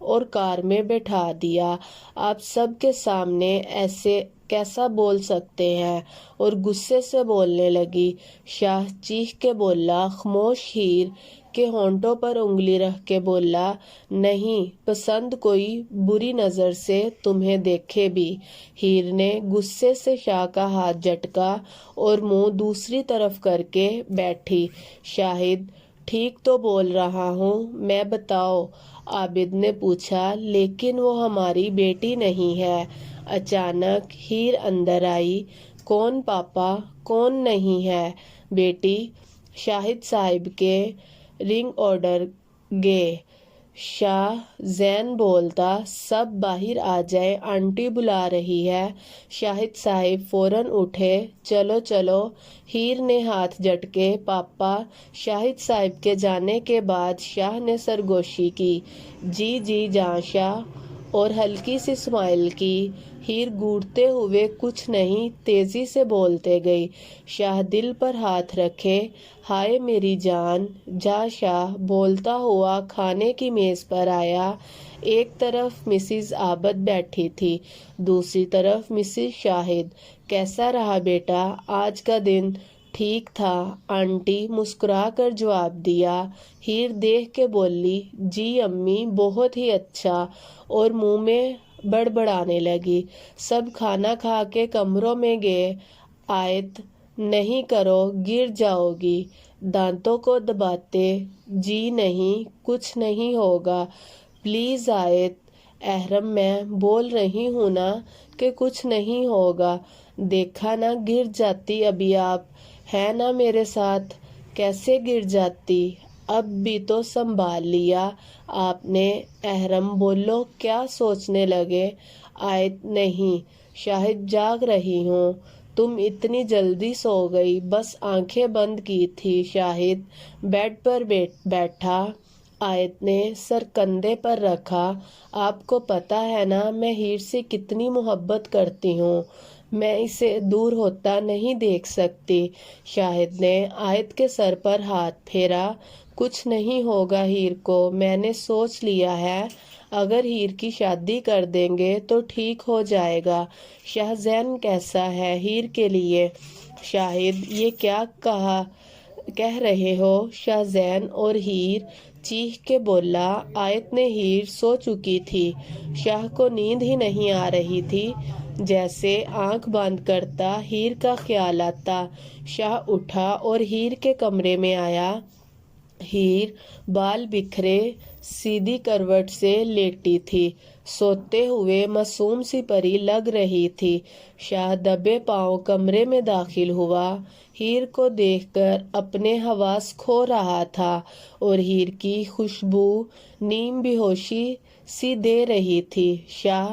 اور کار میں بٹھا دیا۔ آپ سب کے سامنے ایسے کیسا بول سکتے ہیں؟ اور غصے سے بولنے لگی۔ شاہ چیخ کے بولا، خاموش۔ ہیر کے ہونٹوں پر انگلی رکھ کے بولا، نہیں پسند کوئی بری نظر سے تمہیں دیکھے بھی۔ ہیر نے غصے سے شاہ کا ہاتھ جھٹکا اور منہ دوسری طرف کر کے بیٹھی۔ شاہد، ٹھیک تو بول رہا ہوں میں، بتاؤ؟ عابد نے پوچھا۔ لیکن وہ ہماری بیٹی نہیں ہے۔ اچانک ہیر اندر آئی۔ کون پاپا؟ کون نہیں ہے بیٹی؟ شاہد صاحب کے رنگ آرڈر گے۔ شاہ زین بولتا، سب باہر آ جائے، آنٹی بلا رہی ہے۔ شاہد صاحب فوراً اٹھے۔ چلو چلو۔ ہیر نے ہاتھ جھٹکے۔ پاپا۔ شاہد صاحب کے جانے کے بعد شاہ نے سرگوشی کی۔ جی جی جاں شاہ، اور ہلکی سی اسمائل کی۔ ہیر گھڑتے ہوئے کچھ نہیں تیزی سے بولتے گئی۔ شاہ دل پر ہاتھ رکھے، ہائے میری جان۔ جا شاہ بولتا ہوا کھانے کی میز پر آیا۔ ایک طرف مسز عابد بیٹھی تھی، دوسری طرف مسز شاہد۔ کیسا رہا بیٹا آج کا دن؟ ٹھیک تھا آنٹی، مسکرا کر جواب دیا۔ ہیر دیکھ کے بولی، جی امی بہت ہی اچھا، اور منہ میں بڑبڑانے لگی۔ سب کھانا کھا کے کمروں میں گئے۔ آیت نہیں کرو، گر جاؤ گی۔ دانتوں کو دباتے، جی نہیں کچھ نہیں ہوگا پلیز آیت۔ احرم میں بول رہی ہوں نا کہ کچھ نہیں ہوگا، دیکھا نا گر جاتی ابھی آپ، ہے نا میرے ساتھ؟ کیسے گر جاتی؟ اب بھی تو سنبھال لیا آپ نے۔ احرم بولو کیا سوچنے لگے؟ آیت نہیں، شاہد جاگ رہی ہوں۔ تم اتنی جلدی سو گئی؟ بس آنکھیں بند کی تھی شاہد۔ بیڈ پر بیٹھا۔ آیت نے سر کندھے پر رکھا۔ آپ کو پتا ہے نا میں ہیر سے کتنی محبت کرتی ہوں، میں اسے دور ہوتا نہیں دیکھ سکتی۔ شاہد نے آیت کے سر پر ہاتھ پھیرا۔ کچھ نہیں ہوگا ہیر کو، میں نے سوچ لیا ہے، اگر ہیر کی شادی کر دیں گے تو ٹھیک ہو جائے گا۔ شاہ زین کیسا ہے ہیر کے لیے؟ شاہد، یہ کیا کہہ رہے ہو؟ شاہ زین اور ہیر چیخ کے بولا۔ آیت نے ہیر سو چکی تھی، شاہ کو نیند ہی نہیں آ رہی تھی، جیسے آنکھ بند کرتا ہیر کا خیال آتا۔ شاہ اٹھا اور ہیر کے کمرے میں آیا۔ ہیر بال بکھرے سیدھی کروٹ سے لیٹی تھی، سوتے ہوئے معصوم سی پری لگ رہی تھی۔ شاہ دبے پاؤں کمرے میں داخل ہوا۔ ہیر کو دیکھ کر اپنے حواس کھو رہا تھا، اور ہیر کی خوشبو نیم بے ہوشی سی دے رہی تھی۔ شاہ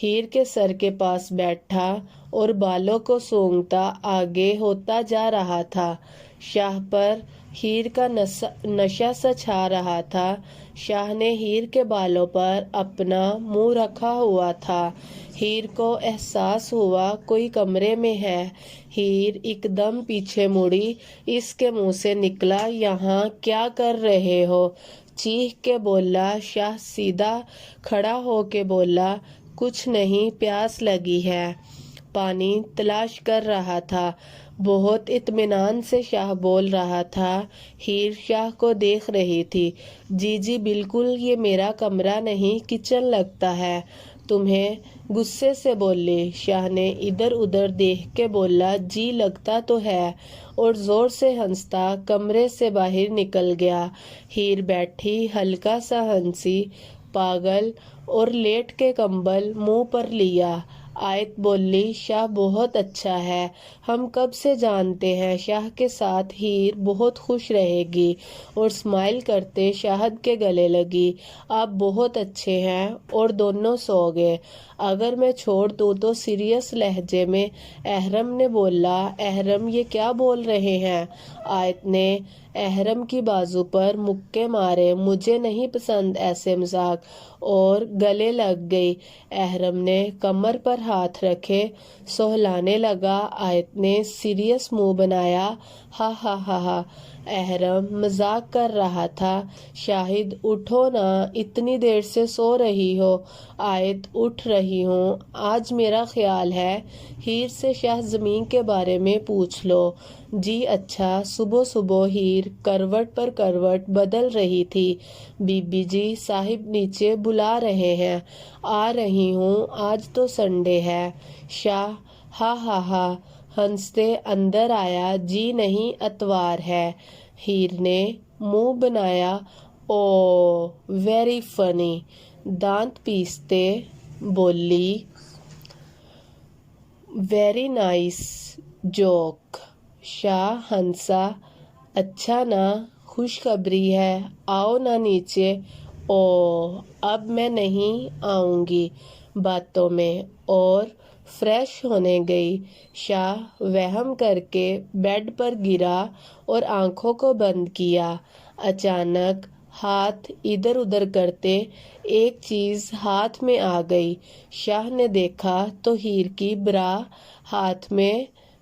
ہیر کے سر کے پاس بیٹھا اور بالوں کو سونگھتا آگے ہوتا جا رہا تھا۔ شاہ پر ہیر کا نشہ سا چھا رہا تھا۔ شاہ نے ہیر کے بالوں پر اپنا منہ رکھا ہوا تھا۔ ہیر کو احساس ہوا کوئی کمرے میں ہے۔ ہیر ایک دم پیچھے مڑی۔ اس کے منہ سے نکلا، یہاں کیا کر رہے ہو؟ چیخ کے بولا۔ شاہ سیدھا کھڑا ہو کے بولا، کچھ نہیں، پیاس لگی ہے، پانی تلاش کر رہا تھا۔ بہت اطمینان سے شاہ بول رہا تھا۔ ہیر شاہ کو دیکھ رہی تھی۔ جی جی بالکل، یہ میرا کمرہ نہیں، کچن لگتا ہے تمہیں؟ غصے سے بولی۔ شاہ نے ادھر ادھر دیکھ کے بولا، جی لگتا تو ہے، اور زور سے ہنستا کمرے سے باہر نکل گیا۔ ہیر بیٹھی ہلکا سا ہنسی، پاگل، اور لیٹ کے کمبل منہ پر لیا۔ آیت بولی، شاہ بہت اچھا ہے، ہم کب سے جانتے ہیں شاہ کے ساتھ ہیر بہت خوش رہے گی، اور اسمائل کرتے شاہد کے گلے لگی۔ آپ بہت اچھے ہیں، اور دونوں سو گئے۔ اگر میں چھوڑ دوں تو سیریس لہجے میں احرم نے بولا۔ احرم یہ کیا بول رہے ہیں؟ آیت نے احرم کی بازو پر مکے مارے، مجھے نہیں پسند ایسے مذاق، اور گلے لگ گئی۔ احرم نے کمر پر ہاتھ رکھے سہلانے لگا۔ آیت نے سیریس منہ بنایا، ہا ہا ہا ہا۔ احرم مذاق کر رہا تھا۔ شاہد اٹھو نا، اتنی دیر سے سو رہی ہو؟ آیت اٹھ رہی ہوں، آج میرا خیال ہے ہیر سے شاہ زمین کے بارے میں پوچھ لو۔ جی اچھا۔ صبح صبح ہیر کروٹ پر کروٹ بدل رہی تھی۔ بی بی جی صاحب نیچے بلا رہے ہیں۔ آ رہی ہوں، آج تو سنڈے ہے۔ شاہ ہا ہا ہا ہنستے اندر آیا۔ جی نہیں، اتوار ہے۔ ہیر نے منہ بنایا۔ او ویری فنی، دانت پیستے بولی۔ Very nice joke. شاہ ہنسا۔ اچھا نا، خوشخبری ہے، آؤ نا نیچے۔ او اب میں نہیں آؤں گی باتوں میں، اور فریش ہونے گئی۔ شاہ وہم کر کے بیڈ پر گرا اور آنکھوں کو بند کیا۔ اچانک ہاتھ ادھر ادھر کرتے ایک چیز ہاتھ میں آ گئی۔ شاہ نے دیکھا تو ہیر کی برا ہاتھ میں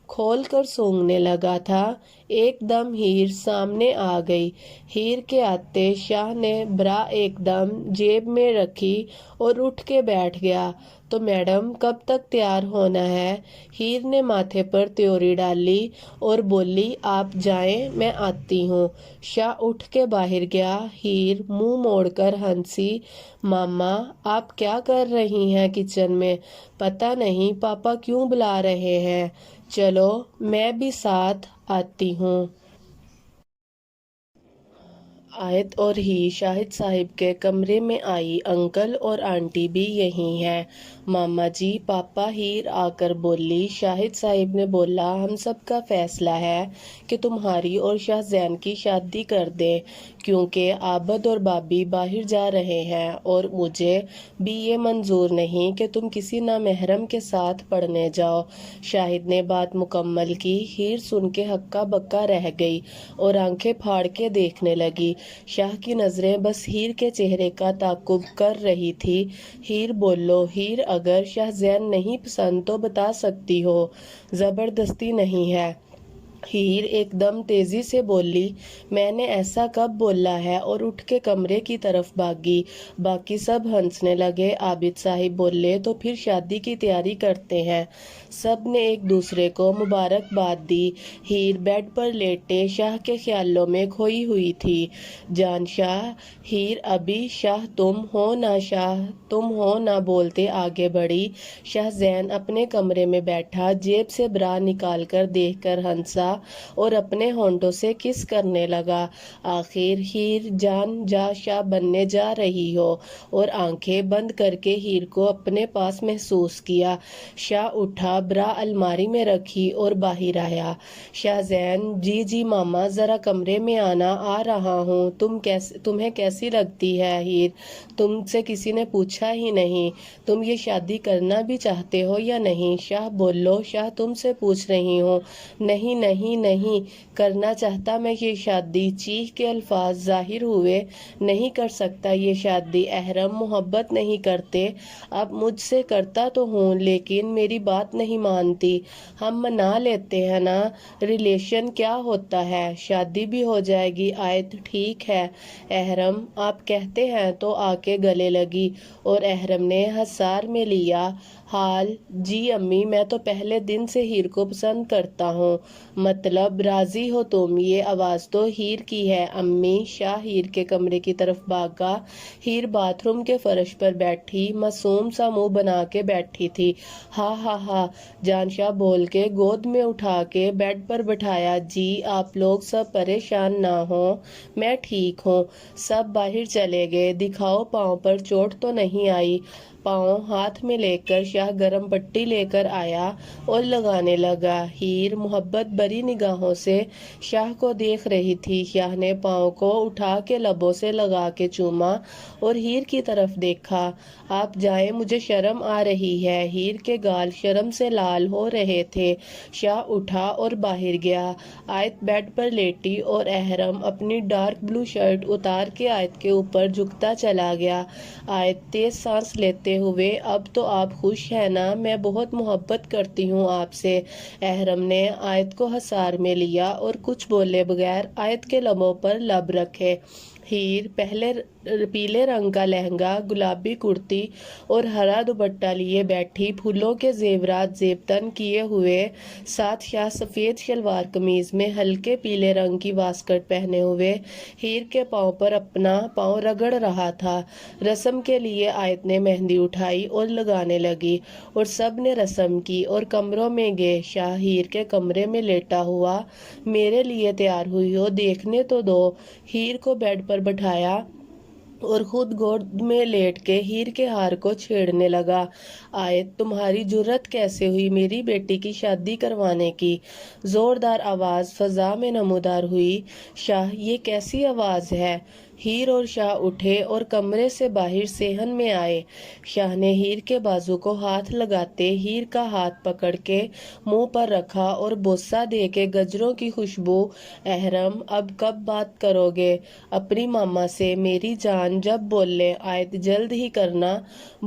کھول کر سونگھنے لگا تھا۔ ایک دم ہیر سامنے آ گئی۔ ہیر کے آتے شاہ نے برا ایک دم جیب میں رکھی اور اٹھ کے بیٹھ گیا۔ تو میڈم کب تک تیار ہونا ہے؟ ہیر نے ماتھے پر تیوری ڈالی اور بولی، آپ جائیں، میں آتی ہوں۔ شاہ اٹھ کے باہر گیا۔ ہیر منہ موڑ کر ہنسی۔ ماما آپ کیا کر رہی ہیں کچن میں؟ پتہ نہیں پاپا کیوں بلا رہے ہیں۔ چلو میں بھی ساتھ آتی ہوں۔ آیت اور ہی شاہد صاحب کے کمرے میں آئی۔ انکل اور آنٹی بھی یہیں ہیں۔ ماما جی، پاپا۔ ہیر آ کر بولی۔ شاہد صاحب نے بولا، ہم سب کا فیصلہ ہے کہ تمہاری اور شاہ زین کی شادی کر دیں، کیونکہ عابد اور بابی باہر جا رہے ہیں، اور مجھے بھی یہ منظور نہیں کہ تم کسی نامحرم کے ساتھ پڑھنے جاؤ۔ شاہد نے بات مکمل کی۔ ہیر سن کے ہکا بکا رہ گئی اور آنکھیں پھاڑ کے دیکھنے لگی۔ شاہ کی نظریں بس ہیر کے چہرے کا تعاقب کر رہی تھی۔ ہیر بولو، ہیر اگر شاہ زین نہیں پسند تو بتا سکتی ہو، زبردستی نہیں ہے۔ ہیر ایک دم تیزی سے بولی، میں نے ایسا کب بولا ہے، اور اٹھ کے کمرے کی طرف بھاگی۔ باقی سب ہنسنے لگے۔ عابد صاحب بولے، تو پھر شادی کی تیاری کرتے ہیں۔ سب نے ایک دوسرے کو مبارکباد دی۔ ہیر بیڈ پر لیٹے شاہ کے خیالوں میں کھوئی ہوئی تھی۔ جان شاہ، ہیر ابھی شاہ تم ہو نا، شاہ تم ہو نا بولتے آگے بڑھی۔ شاہ زین اپنے کمرے میں بیٹھا، جیب سے برا نکال کر دیکھ کر ہنسا اور اپنے ہونٹوں سے کس کرنے لگا۔ آخر ہیر جان جا شاہ بننے جا رہی ہو، اور آنکھیں بند کر کے ہیر کو اپنے پاس محسوس کیا۔ شاہ اٹھا، برا الماری میں رکھی اور باہر آیا۔ شاہ زین، جی جی ماما، ذرا کمرے میں آنا، آ رہا ہوں۔ تمہیں کیسی لگتی ہے ہیر؟ تم سے کسی نے پوچھا ہی نہیں، تم یہ شادی کرنا بھی چاہتے ہو یا نہیں؟ شاہ بولو، شاہ تم سے پوچھ رہی ہوں۔ نہیں نہیں نہیں کرنا چاہتا میں یہ شادی، چیخ کے الفاظ ظاہر ہوئے۔ نہیں کر سکتا یہ شادی، احرم محبت نہیں کرتے۔ اب مجھ سے کرتا تو ہوں، لیکن میری بات نہیں مانتی۔ ہم منا لیتے ہیں نا، ریلیشن کیا ہوتا ہے، شادی بھی ہو جائے گی۔ آیت، ٹھیک ہے احرم، آپ کہتے ہیں تو آ کے گلے لگی، اور احرم نے حصار میں لیا۔ حال جی امی، میں تو پہلے دن سے ہیر کو پسند کرتا ہوں۔ مطلب راضی ہو تم؟ یہ آواز تو ہیر کی ہے امی۔ شاہ ہیر کے کمرے کی طرف بھاگا۔ ہیر باتھ روم کے فرش پر بیٹھی معصوم سا منہ بنا کے بیٹھی تھی۔ ہا ہا ہا جان شاہ بول کے گود میں اٹھا کے بیڈ پر بٹھایا۔ جی آپ لوگ سب پریشان نہ ہوں، میں ٹھیک ہوں۔ سب باہر چلے گئے۔ دکھاؤ پاؤں پر چوٹ تو نہیں آئی؟ پاؤں ہاتھ میں لے کر شاہ گرم پٹی لے کر آیا اور لگانے لگا۔ ہیر محبت بری نگاہوں سے شاہ کو دیکھ رہی تھی۔ شاہ نے پاؤں کو اٹھا کے لبوں سے لگا کے چوما اور ہیر کی طرف دیکھا۔ آپ جائیں، مجھے شرم آ رہی ہے۔ ہیر کے گال شرم سے لال ہو رہے تھے۔ شاہ اٹھا اور باہر گیا۔ آیت بیڈ پر لیٹی اور احرم اپنی ڈارک بلو شرٹ اتار کے آیت کے اوپر جھکتا چلا گیا۔ آیت تیز سانس لیتے کرتے ہوئے اب تو آپ خوش ہیں نا؟ میں بہت محبت کرتی ہوں آپ سے۔ احرم نے آیت کو حصار میں لیا اور کچھ بولے بغیر آیت کے لبوں پر لب رکھے۔ ہیر پہلے پیلے رنگ کا لہنگا، گلابی کرتی اور ہرا دوپٹہ لیے بیٹھی، پھولوں کے زیورات زیب تن کیے ہوئے، ساتھ شاہ سفید شلوار قمیض میں ہلکے پیلے رنگ کی واسکٹ پہنے ہوئے ہیر کے پاؤں پر اپنا پاؤں رگڑ رہا تھا۔ رسم کے لیے آیت نے مہندی اٹھائی اور لگانے لگی اور سب نے رسم کی اور کمروں میں گئے۔ شاہ ہیر کے کمرے میں لیٹا ہوا، میرے لیے تیار ہوئی ہو، دیکھنے تو دو۔ ہیر کو بیڈ پر بٹھایا اور خود گود میں لیٹ کے ہیر کے ہار کو چھیڑنے لگا۔ آیت، تمہاری جرأت کیسے ہوئی میری بیٹی کی شادی کروانے کی؟ زوردار آواز فضا میں نمودار ہوئی۔ شاہ، یہ کیسی آواز ہے؟ ہیر اور شاہ اٹھے اور کمرے سے باہر صحن میں آئے۔ شاہ نے ہیر کے بازو کو ہاتھ لگاتے ہیر کا ہاتھ پکڑ کے منہ پر رکھا اور بوسہ دے کے گجروں کی خوشبو۔ احرم، اب کب بات کرو گے اپنی ماما سے میری جان؟ جب بول لے آیت، جلد ہی کرنا۔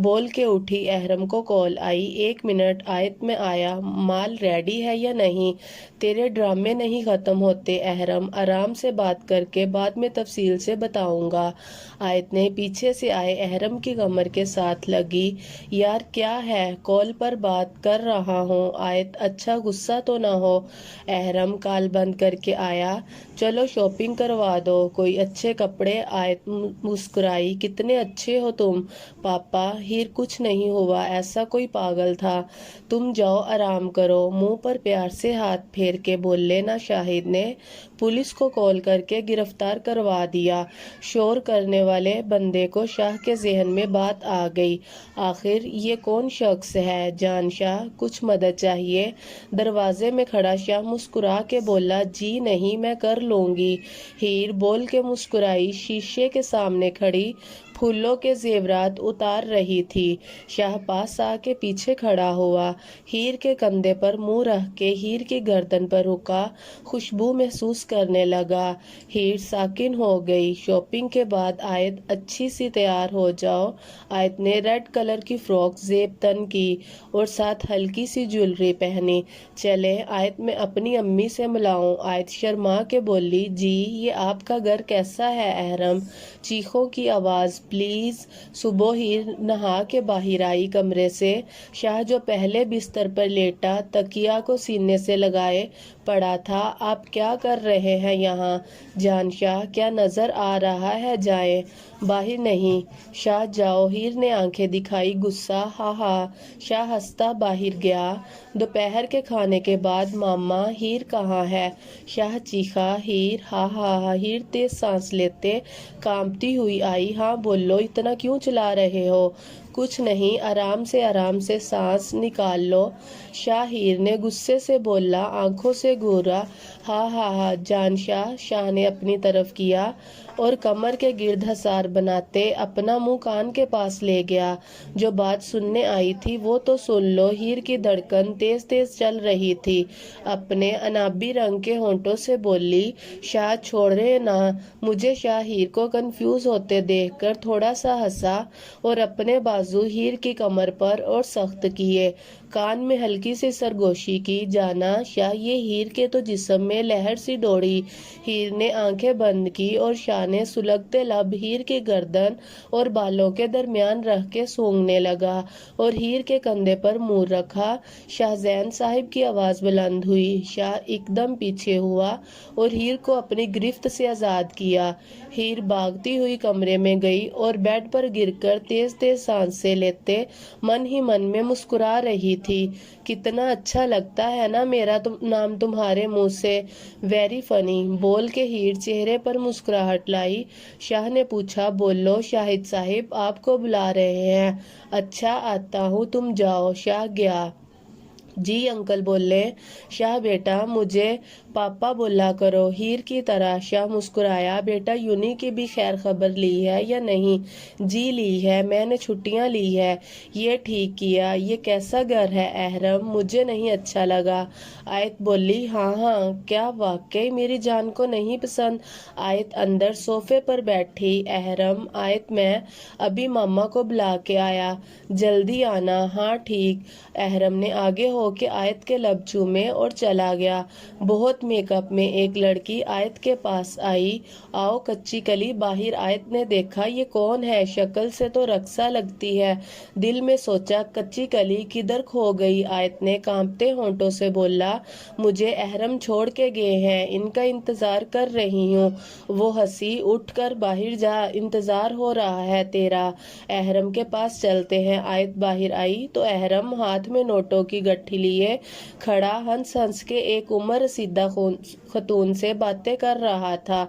بول کے اٹھی۔ احرم کو کال آئی۔ 1 منٹ آیت، میں آیا۔ مال ریڈی ہے یا نہیں؟ تیرے ڈرامے نہیں ختم ہوتے احرم، آرام سے بات کر کے بعد میں تفصیل سے بتاؤں گا۔ آیت نے پیچھے سے آئے احرم کی کمر کے ساتھ لگی۔ یار کیا ہے؟ کال پر بات کر رہا ہوں آیت، اچھا غصہ تو نہ ہو؟ احرم کال بند کر کے آیا۔ چلو شاپنگ کروا دو، کوئی اچھے کپڑے۔ آیت مسکرائی۔ کتنے اچھے ہو تم پاپا۔ ہیر، کچھ نہیں ہوا، ایسا کوئی پاگل تھا۔ تم جاؤ آرام کرو۔ منہ پر پیار سے ہاتھ پھیر کے بولے نا شاہد نے پولیس کو کال کر کے گرفتار کروا دیا۔ شور کرنے والے بندے کو شاہ کے ذہن میں بات آ گئی، آخر یہ کون شخص ہے؟ جان شاہ، کچھ مدد چاہیے؟ دروازے میں کھڑا شاہ مسکرا کے بولا، جی نہیں، میں کر لوں گی۔ ہیر بول کے مسکرائی۔ شیشے کے سامنے کھڑی پھولوں کے زیورات اتار رہی تھی۔ شاہ پاس آ کے پیچھے کھڑا ہوا، ہیر کے کندھے پر منہ رکھ کے ہیر کی گردن پر رکا، خوشبو محسوس کرنے لگا۔ ہیر ساکن ہو گئی۔ شاپنگ کے بعد آیت، اچھی سی تیار ہو جاؤ۔ آیت نے ریڈ کلر کی فراک زیب تن کی اور ساتھ ہلکی سی جیولری پہنی۔ چلے آیت، میں اپنی امی سے ملاؤں؟ آیت شرما کے بولی، جی یہ آپ کا گھر کیسا ہے احرم؟ چیخوں کی آواز، پلیز۔ صبح ہیر نہا کے باہر آئی کمرے سے۔ شاہ جو پہلے بستر پر لیٹا تکیا کو سینے سے لگائے پڑا تھا۔ آپ کیا کر رہے ہیں یہاں؟ جان شاہ، کیا نظر آ رہا ہے؟ جائیں۔ باہر نہیں۔ شاہ جاؤ۔ ہیر نے آنکھیں دکھائی، غصہ۔ ہاں ہاں۔ شاہ ہنستا باہر گیا۔ دوپہر کے کھانے کے بعد ماما، ہیر کہاں ہے؟ شاہ چیخا۔ ہیر؟ ہاں ہاں۔ ہیر تیز سانس لیتے کانپتی ہوئی آئی۔ ہاں بولو، اتنا کیوں چلا رہے ہو؟ کچھ نہیں، آرام سے سانس نکال لو۔ شاہ ہیر نے غصے سے بولا، آنکھوں سے گھورا۔ ہاں ہاں ہاں۔ جان شاہ، شاہ نے اپنی طرف کیا اور کمر کے گرد حصار بناتے اپنا منہ کان کے پاس لے گیا۔ جو بات سننے آئی تھی وہ تو سن لو۔ ہیر کی دھڑکن تیز تیز چل رہی تھی۔ اپنے عنابی رنگ کے ہونٹوں سے بولی، شاہ چھوڑے نا مجھے۔ شاہ ہیر کو کنفیوز ہوتے دیکھ کر تھوڑا سا ہنسا اور اپنے بازو ہیر کی کمر پر اور سخت کیے، کان میں ہلکی سی سرگوشی کی۔ جانا شاہ، یہ ہیر کے تو جسم میں لہر سی دوڑی۔ ہیر نے آنکھیں بند کی اور شاہ نے سلگتے لب ہیر کی گردن اور بالوں کے درمیان رکھ کے سونگھنے لگا اور ہیر کے کندھے پر منہ رکھا۔ شاہزین صاحب کی آواز بلند ہوئی۔ شاہ ایک دم پیچھے ہوا اور ہیر کو اپنی گرفت سے آزاد کیا۔ ہیر بھاگتی ہوئی کمرے میں گئی اور بیڈ پر گر کر تیز تیز سانسیں لیتے من ہی من میں مسکرا رہی تھی، کتنا اچھا لگتا ہے نا میرا نام تمہارے منہ سے، ویری فنی۔ بول کے ہیر چہرے پر مسکراہٹ لائی۔ شاہ نے پوچھا، بولو شاہد صاحب آپ کو بلا رہے ہیں؟ اچھا آتا ہوں، تم جاؤ۔ شاہ گیا۔ جی انکل بولے۔ شاہ بیٹا مجھے پاپا بولا کرو۔ ہیر کی طرح شاہ مسکرایا۔ بیٹا یونی کی بھی خیر خبر لی ہے یا نہیں؟ جی لی ہے، میں نے چھٹیاں لی ہے۔ یہ ٹھیک کیا۔ یہ کیسا گھر ہے احرم؟ مجھے نہیں اچھا لگا۔ آیت بولی ہاں ہاں، کیا واقعی میری جان کو نہیں پسند؟ آیت اندر صوفے پر بیٹھی۔ احرم آیت میں ابھی ماما کو بلا کے آیا، جلدی آنا۔ ہاں ٹھیک۔ احرم نے آگے ہو کے آیت کے لب چومے اور چلا گیا۔ بہت میک اپ میں ایک لڑکی آیت کے پاس آئی۔ آؤ کچی کلی۔ باہر آیت نے دیکھا یہ کون ہے؟ شکل سے تو رقصہ لگتی ہے۔ دل میں سوچا کچی کلی کدھر کھو گئی؟ آیت نے کانپتے ہونٹوں سے بولا مجھے احرم چھوڑ کے گئے ہیں، ان کا انتظار کر رہی ہوں۔ وہ ہنسی۔ اٹھ کر باہر جا، انتظار ہو رہا ہے تیرا۔ احرم کے پاس چلتے ہیں۔ آیت باہر آئی تو احرم ہاتھ میں نوٹوں کی گٹھی لیے کھڑا ہنس ہنس کے ایک عمر رسیدہ خاتون سے باتیں کر رہا تھا۔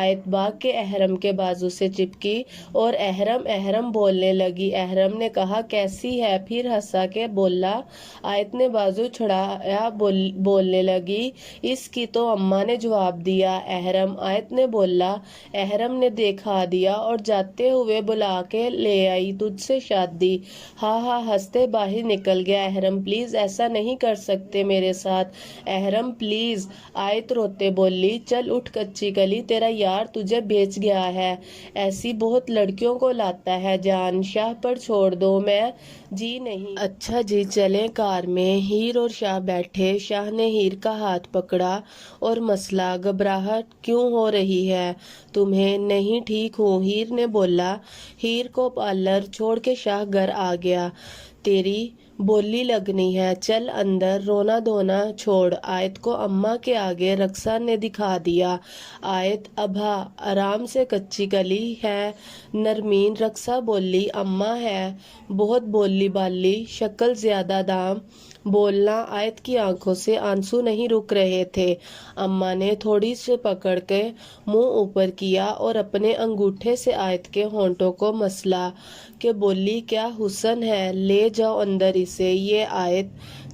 آیت بھاگ کے احرم کے بازو سے چپکی اور احرم احرم بولنے لگی۔ احرم نے کہا کیسی ہے؟ پھر ہنسا کے بولا۔ آیت نے بازو چھڑایا، بولنے لگی اس کی تو اماں نے جواب دیا۔ احرم آیت نے بولا۔ احرم نے دیکھا دیا اور جاتے ہوئے بلا کے لے آئی تجھ سے شادی۔ ہاں ہاں ہنستے باہر نکل گیا۔ احرم پلیز ایسا نہیں کر سکتے میرے ساتھ، احرم پلیز۔ آیت روتے بولی چل اٹھ کچی کلی، تیرا یار تجھے بیچ گیا ہے، ایسی بہت لڑکیوں کو لاتا ہے جان، شاہ پر چھوڑ دو۔ میں جی نہیں۔ اچھا جی چلیں کار میں۔ ہیر اور شاہ بیٹھے۔ شاہ نے ہیر کا ہاتھ پکڑا اور مسئلہ گھبراہٹ کیوں ہو رہی ہے تمہیں؟ نہیں ٹھیک ہوں، ہیر نے بولا۔ ہیر کو پارلر چھوڑ کے شاہ گھر آ گیا۔ تیری بولی لگنی ہے، چل اندر، رونا دھونا چھوڑ۔ آیت کو اماں کے آگے رقصہ نے دکھا دیا۔ آیت ابھا آرام سے کچی کلی ہے۔ نرمین رقصہ بولی اماں ہے بہت بولی بالی، شکل زیادہ دام۔ بولنا آیت کی آنکھوں سے آنسو نہیں رک رہے تھے۔ اماں نے تھوڑی سی پکڑ کے منہ اوپر کیا اور اپنے انگوٹھے سے آیت کے ہونٹوں کو مسلا کہ بولی کیا حسن ہے، لے جاؤ اندر اسے۔ یہ آیت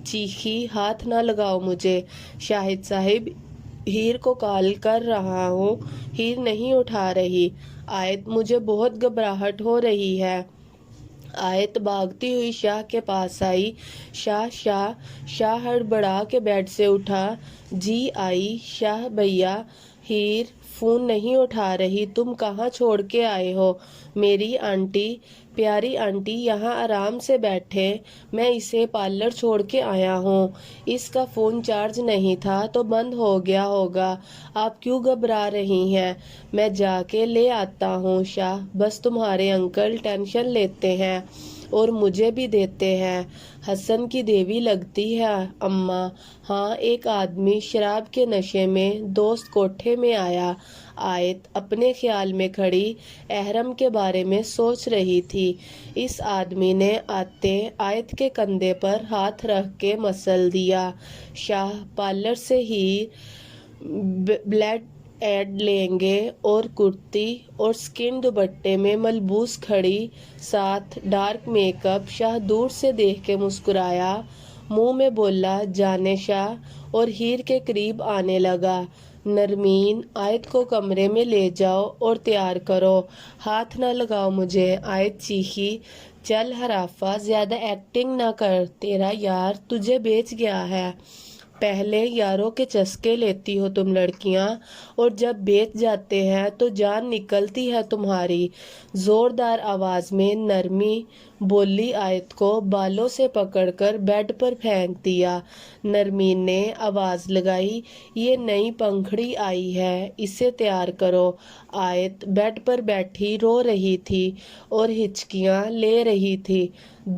چیخی ہاتھ نہ لگاؤ مجھے، شاہد صاحب ہیر کو کال کر رہا ہوں، ہیر نہیں اٹھا رہی۔ آیت مجھے بہت گھبراہٹ ہو رہی ہے۔ آیت بھاگتی ہوئی شاہ کے پاس آئی۔ شاہ شاہ شاہ ہڑبڑا کے بیڈ سے اٹھا۔ جی آئی شاہ بھیا، ہیر فون نہیں اٹھا رہی، تم کہاں چھوڑ کے آئے ہو؟ میری آنٹی، پیاری آنٹی یہاں آرام سے بیٹھے، میں اسے پارلر چھوڑ کے آیا ہوں، اس کا فون چارج نہیں تھا تو بند ہو گیا ہوگا، آپ کیوں گھبرا رہی ہیں؟ میں جا کے لے آتا ہوں شاہ، بس تمہارے انکل ٹینشن لیتے ہیں اور مجھے بھی دیتے ہیں، حسن کی دیوی لگتی ہے اماں۔ ہاں ایک آدمی شراب کے نشے میں دوست کوٹھے میں آیا۔ آیت اپنے خیال میں کھڑی احرم کے بارے میں سوچ رہی تھی۔ اس آدمی نے آتے آیت کے کندھے پر ہاتھ رکھ کے مسل دیا۔ شاہ پارلر سے ہی بلیڈ ایڈ لیں گے اور کرتی اور سکن دوپٹے میں ملبوس کھڑی، ساتھ ڈارک میک اپ۔ شاہ دور سے دیکھ کے مسکرایا، منہ میں بولا جانے شاہ، اور ہیر کے قریب آنے لگا۔ نرمین آیت کو کمرے میں لے جاؤ اور تیار کرو، ہاتھ نہ لگاؤ مجھے۔ آیت چیخی چل حرافہ، زیادہ ایکٹنگ نہ کر، تیرا یار تجھے بیچ گیا ہے۔ پہلے یاروں کے چسکے لیتی ہو تم لڑکیاں، اور جب بیچ جاتے ہیں تو جان نکلتی ہے تمہاری۔ زوردار آواز میں نرمی بولی آیت کو بالوں سے پکڑ کر بیڈ پر پھینک دیا۔ نرمین نے آواز لگائی یہ نئی پنکھڑی آئی ہے، اسے تیار کرو۔ آیت بیڈ پر بیٹھی رو رہی تھی اور ہچکیاں لے رہی تھی،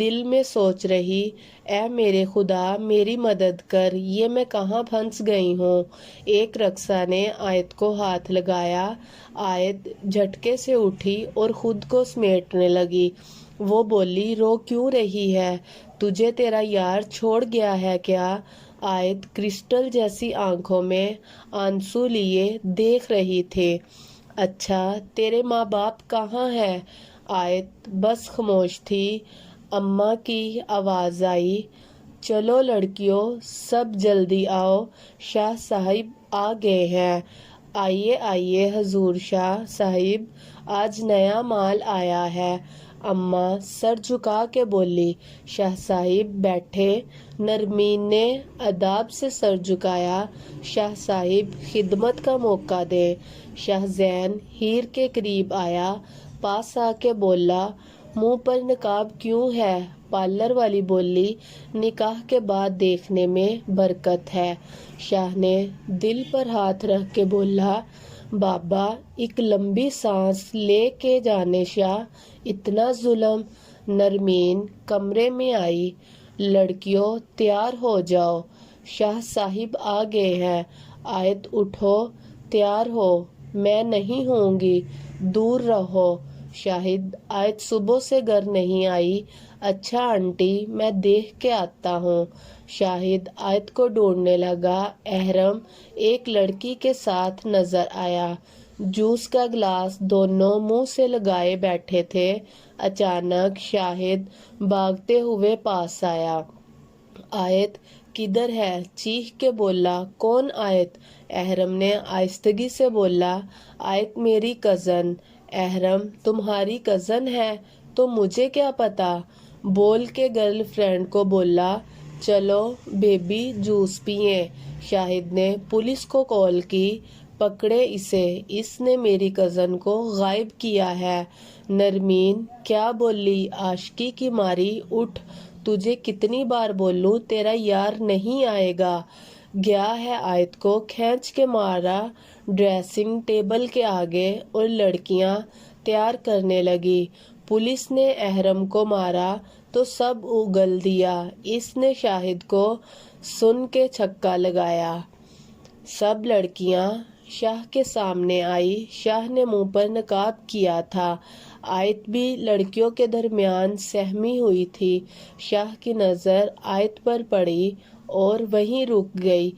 دل میں سوچ رہی اے میرے خدا میری مدد کر، یہ میں کہاں پھنس گئی ہوں۔ ایک رقصہ نے آیت کو ہاتھ لگایا۔ آیت جھٹکے سے اٹھی اور خود کو سمیٹنے لگی۔ وہ بولی رو کیوں رہی ہے؟ تجھے تیرا یار چھوڑ گیا ہے کیا؟ آیت کرسٹل جیسی آنکھوں میں آنسو لیے دیکھ رہی تھے۔ اچھا تیرے ماں باپ کہاں ہیں؟ آیت بس خاموش تھی۔ اماں کی آواز آئی چلو لڑکیوں سب جلدی آؤ، شاہ صاحب آ گئے ہیں۔ آئیے آئیے حضور شاہ صاحب، آج نیا مال آیا ہے۔ اماں سر جھکا کے بولی۔ شاہ صاحب بیٹھے۔ نرمین نے اداب سے سر جھکایا۔ شاہ صاحب خدمت کا موقع دیں۔ شاہ زین ہیر کے قریب آیا، پاس آ کے بولا، منہ پر نقاب کیوں ہے؟ پارلر والی بولی، نکاح کے بعد دیکھنے میں برکت ہے۔ شاہ نے دل پر ہاتھ رکھ کے بولا، بابا ایک لمبی سانس لے کے جانے شاہ، اتنا ظلم۔ نرمین کمرے میں آئی۔ لڑکیوں تیار ہو جاؤ، شاہ صاحب آ گئے ہیں۔ آیت اٹھو، تیار ہو، میں نہیں ہوں گی، دور رہو۔ شاہد آیت صبح سے گھر نہیں آئی۔ اچھا آنٹی میں دیکھ کے آتا ہوں۔ شاہد آیت کو ڈھونڈنے لگا۔ احرم ایک لڑکی کے ساتھ نظر آیا۔ جوس کا گلاس دونوں منہ سے لگائے بیٹھے تھے۔ اچانک شاہد بھاگتے ہوئے پاس آیا۔ آیت کدھر ہے؟ چیخ کے بولا۔ کون آیت؟ احرم نے آہستگی سے بولا، آیت میری کزن۔ احرم تمہاری کزن ہے تو مجھے کیا پتا؟ بول کے گرل فرینڈ کو بولا، چلو بیبی جوس پیئیں۔ شاہد نے پولیس کو کال کی، پکڑے اسے، اس نے میری کزن کو غائب کیا ہے۔ نرمین کیا بولی؟ عاشقی کی ماری، اٹھ، تجھے کتنی بار بولوں تیرا یار نہیں آئے گا۔ گیا ہے آیت کو کھینچ کے مارا ڈریسنگ ٹیبل کے آگے اور لڑکیاں تیار کرنے لگی۔ پولیس نے احرم کو مارا تو سب اگل دیا۔ اس نے شاہد کو سن کے چھکا لگایا۔ سب لڑکیاں شاہ کے سامنے آئی۔ شاہ نے منہ پر نقاب کیا تھا۔ آیت بھی لڑکیوں کے درمیان سہمی ہوئی تھی۔ شاہ کی نظر آیت پر پڑی اور وہیں رک گئی۔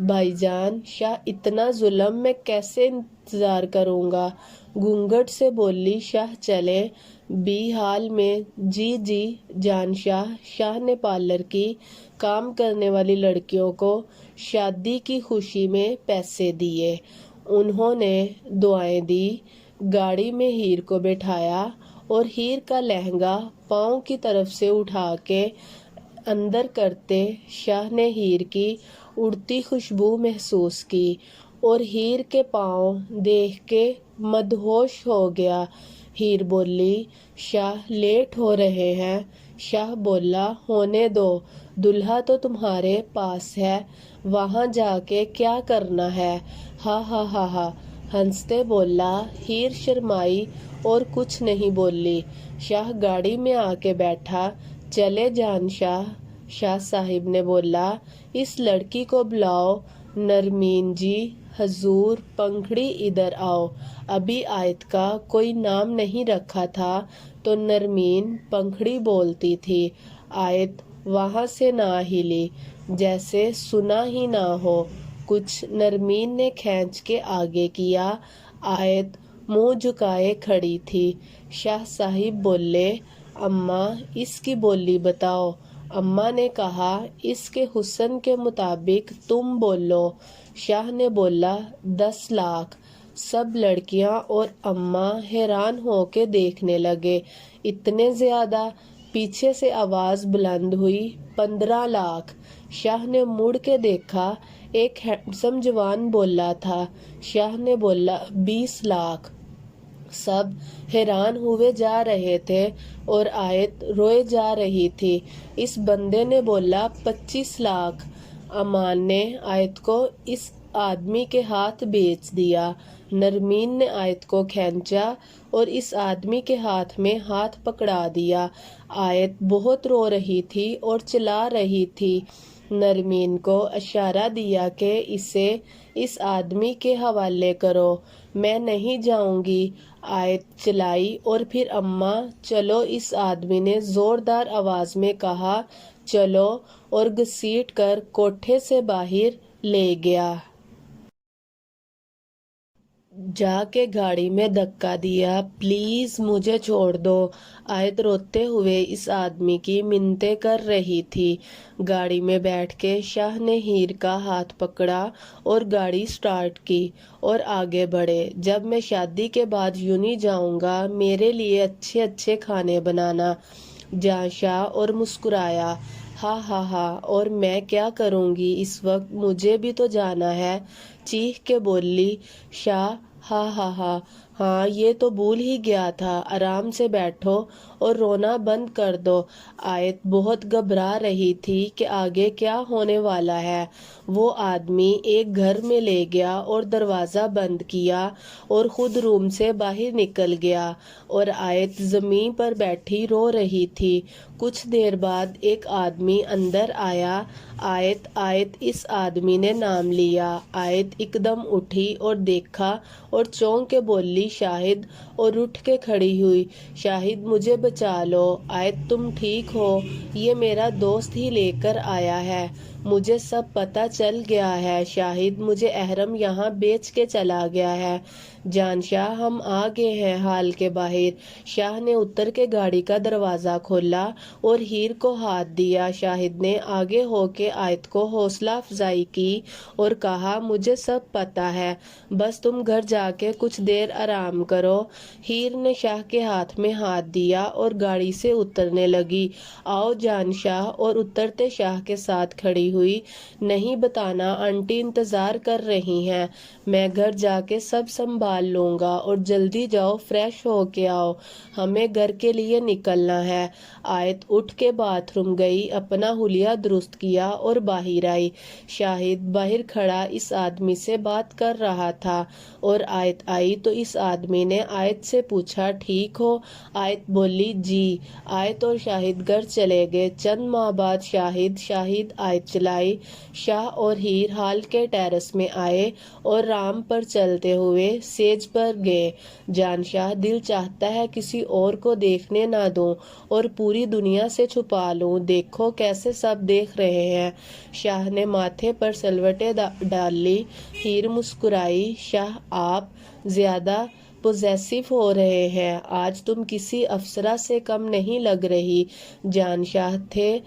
بھائی جان، شاہ اتنا ظلم میں کیسے انتظار کروں گا؟ گھونگھٹ سے بولی۔ شاہ چلے بھی حال میں؟ جی جی جان شاہ۔ شاہ نے پارلر کی کام کرنے والی لڑکیوں کو شادی کی خوشی میں پیسے دیے۔ انہوں نے دعائیں دی۔ گاڑی میں ہیر کو بٹھایا اور ہیر کا لہنگا پاؤں کی طرف سے اٹھا کے اندر کرتے شاہ نے ہیر کی اڑتی خوشبو محسوس کی اور ہیر کے پاؤں دیکھ کے مدہوش ہو گیا۔ ہیر بولی، شاہ لیٹ ہو رہے ہیں۔ شاہ بولا، ہونے دو، دلہا تو تمہارے پاس ہے، وہاں جا کے کیا کرنا ہے؟ ہا ہا ہا ہا، ہنستے بولا۔ ہیر شرمائی اور کچھ نہیں بولی۔ شاہ گاڑی میں آ کے بیٹھا۔ چلے جان شاہ۔ شاہ صاحب نے بولا، اس لڑکی کو بلاؤ۔ نرمین جی، حضور پنکھڑی ادھر آؤ۔ ابھی آیت کا کوئی نام نہیں رکھا تھا تو نرمین پنکھڑی بولتی تھی۔ آیت وہاں سے نہ ہلی، جیسے سنا ہی نہ ہو کچھ۔ نرمین نے کھینچ کے آگے کیا۔ آیت منہ جھکائے کھڑی تھی۔ شاہ صاحب بولے، اماں اس کی بولی بتاؤ۔ اماں نے کہا، اس کے حسن کے مطابق تم بولو۔ شاہ نے بولا، 10 لاکھ۔ سب لڑکیاں اور اماں حیران ہو کے دیکھنے لگے۔ اتنے زیادہ؟ پیچھے سے آواز بلند ہوئی، 15 لاکھ۔ شاہ نے مڑ کے دیکھا، ایک ہینڈسم جوان بولا تھا۔ شاہ نے بولا، 20 لاکھ۔ سب حیران ہوئے جا رہے تھے اور آیت روئے جا رہی تھی۔ اس بندے نے بولا، 25 لاکھ۔ امان نے آیت کو اس آدمی کے ہاتھ بیچ دیا۔ نرمین نے آیت کو کھینچا اور اس آدمی کے ہاتھ میں ہاتھ پکڑا دیا۔ آیت بہت رو رہی تھی اور چلا رہی تھی۔ نرمین کو اشارہ دیا کہ اسے اس آدمی کے حوالے کرو، میں نہیں جاؤں گی۔ آیت چلائی اور پھر اماں چلو، اس آدمی نے زوردار آواز میں کہا، چلو، اور گھسیٹ کر کوٹھے سے باہر لے گیا۔ جا کے گاڑی میں دھکا دیا۔ پلیز مجھے چھوڑ دو۔ آیت روتے ہوئے اس آدمی کی منتیں کر رہی تھی۔ گاڑی میں بیٹھ کے شاہ نے ہیر کا ہاتھ پکڑا اور گاڑی سٹارٹ کی اور آگے بڑھے۔ جب میں شادی کے بعد یوں نہیں جاؤں گا، میرے لیے اچھے اچھے کھانے بنانا۔ جان شاہ اور مسکرایا۔ ہاں ہاں ہاں، اور میں کیا کروں گی اس وقت، مجھے بھی تو جانا ہے، چیخ کے بولی شاہ۔ ہاں ہاں ہاں ہاں، یہ تو بھول ہی گیا تھا، آرام سے بیٹھو اور رونا بند کر دو۔ آیت بہت گھبرا رہی تھی کہ آگے کیا ہونے والا ہے۔ وہ آدمی ایک گھر میں لے گیا اور دروازہ بند کیا اور خود روم سے باہر نکل گیا، اور آیت زمین پر بیٹھی رو رہی تھی۔ کچھ دیر بعد ایک آدمی اندر آیا۔ آیت آیت، اس آدمی نے نام لیا۔ آیت ایک دم اٹھی اور دیکھا اور چونک کے بولی شاہد، اور اٹھ کے کھڑی ہوئی۔ شاہد مجھے بچا لو۔ آیت تم ٹھیک ہو؟ یہ میرا دوست ہی لے کر آیا ہے، مجھے سب پتہ چل گیا ہے۔ شاہد مجھے احرم یہاں بیچ کے چلا گیا ہے۔ جان شاہ ہم آ گئے ہیں حال کے باہر۔ شاہ نے اتر کے گاڑی کا دروازہ کھولا اور ہیر کو ہاتھ دیا۔ شاہد نے آگے ہو کے آیت کو حوصلہ افزائی کی اور کہا مجھے سب پتہ ہے، بس تم گھر جا کے کچھ دیر آرام کرو۔ ہیر نے شاہ کے ہاتھ میں ہاتھ دیا اور گاڑی سے اترنے لگی۔ آؤ جان شاہ، اور اترتے شاہ کے ساتھ کھڑی ہوئی۔ نہیں بتانا، آنٹی انتظار کر رہی ہیں، میں گھر جا کے سب سنبھال لوں گا، اور جلدی جاؤ فریش ہو کے آؤ، ہمیں گھر کے لیے نکلنا ہے۔ آیت اٹھ کے باتھ روم گئی، اپنا حلیہ درست کیا اور باہر آئی۔ شاہد باہر کھڑا اس آدمی سے بات کر رہا تھا، اور آیت آئی تو اس آدمی نے آیت سے پوچھا ٹھیک ہو؟ آیت بولی جی۔ آیت اور شاہد گھر چلے گئے۔ چند ماہ بعد شاہد آیت چلائی۔ شاہ اور ہیر ہال کے ٹیرس میں آئے اور رام پر چلتے ہوئے سیج پر گئے۔ جان شاہ دل چاہتا ہے کسی اور کو دیکھنے نہ دوں اور پوری دنیا سے چھپا لوں، دیکھو کیسے سب دیکھ رہے ہیں۔ شاہ نے ماتھے پر سلوٹیں ڈال لی۔ ہیر مسکرائی۔ شاہ آپ زیادہ پوزیسو ہو رہے ہیں، آج تم کسی افسرہ سے کم نہیں لگ رہی۔ جان شاہ تھے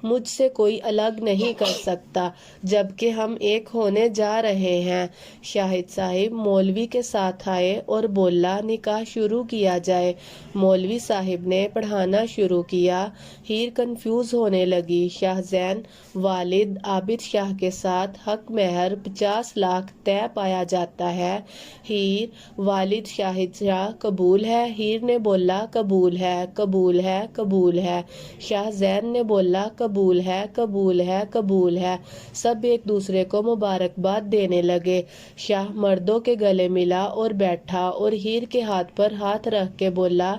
مجھ سے کوئی الگ نہیں کر سکتا، جبکہ ہم ایک ہونے جا رہے ہیں۔ شاہد صاحب مولوی کے ساتھ آئے اور بولا نکاح شروع کیا جائے۔ مولوی صاحب نے پڑھانا شروع کیا۔ ہیر کنفیوز ہونے لگی۔ شاہ زین والد عابد شاہ کے ساتھ حق مہر 50 لاکھ طے پایا جاتا ہے۔ ہیر والد شاہد شاہ قبول ہے؟ ہیر نے بولا قبول ہے، قبول ہے، قبول ہے۔ شاہ زین نے بولا قبول ہے، قبول ہے، قبول ہے۔ سب ایک دوسرے کو مبارکباد دینے لگے۔ شاہ مردوں کے گلے ملا اور بیٹھا اور ہیر کے ہاتھ پر ہاتھ رکھ کے بولا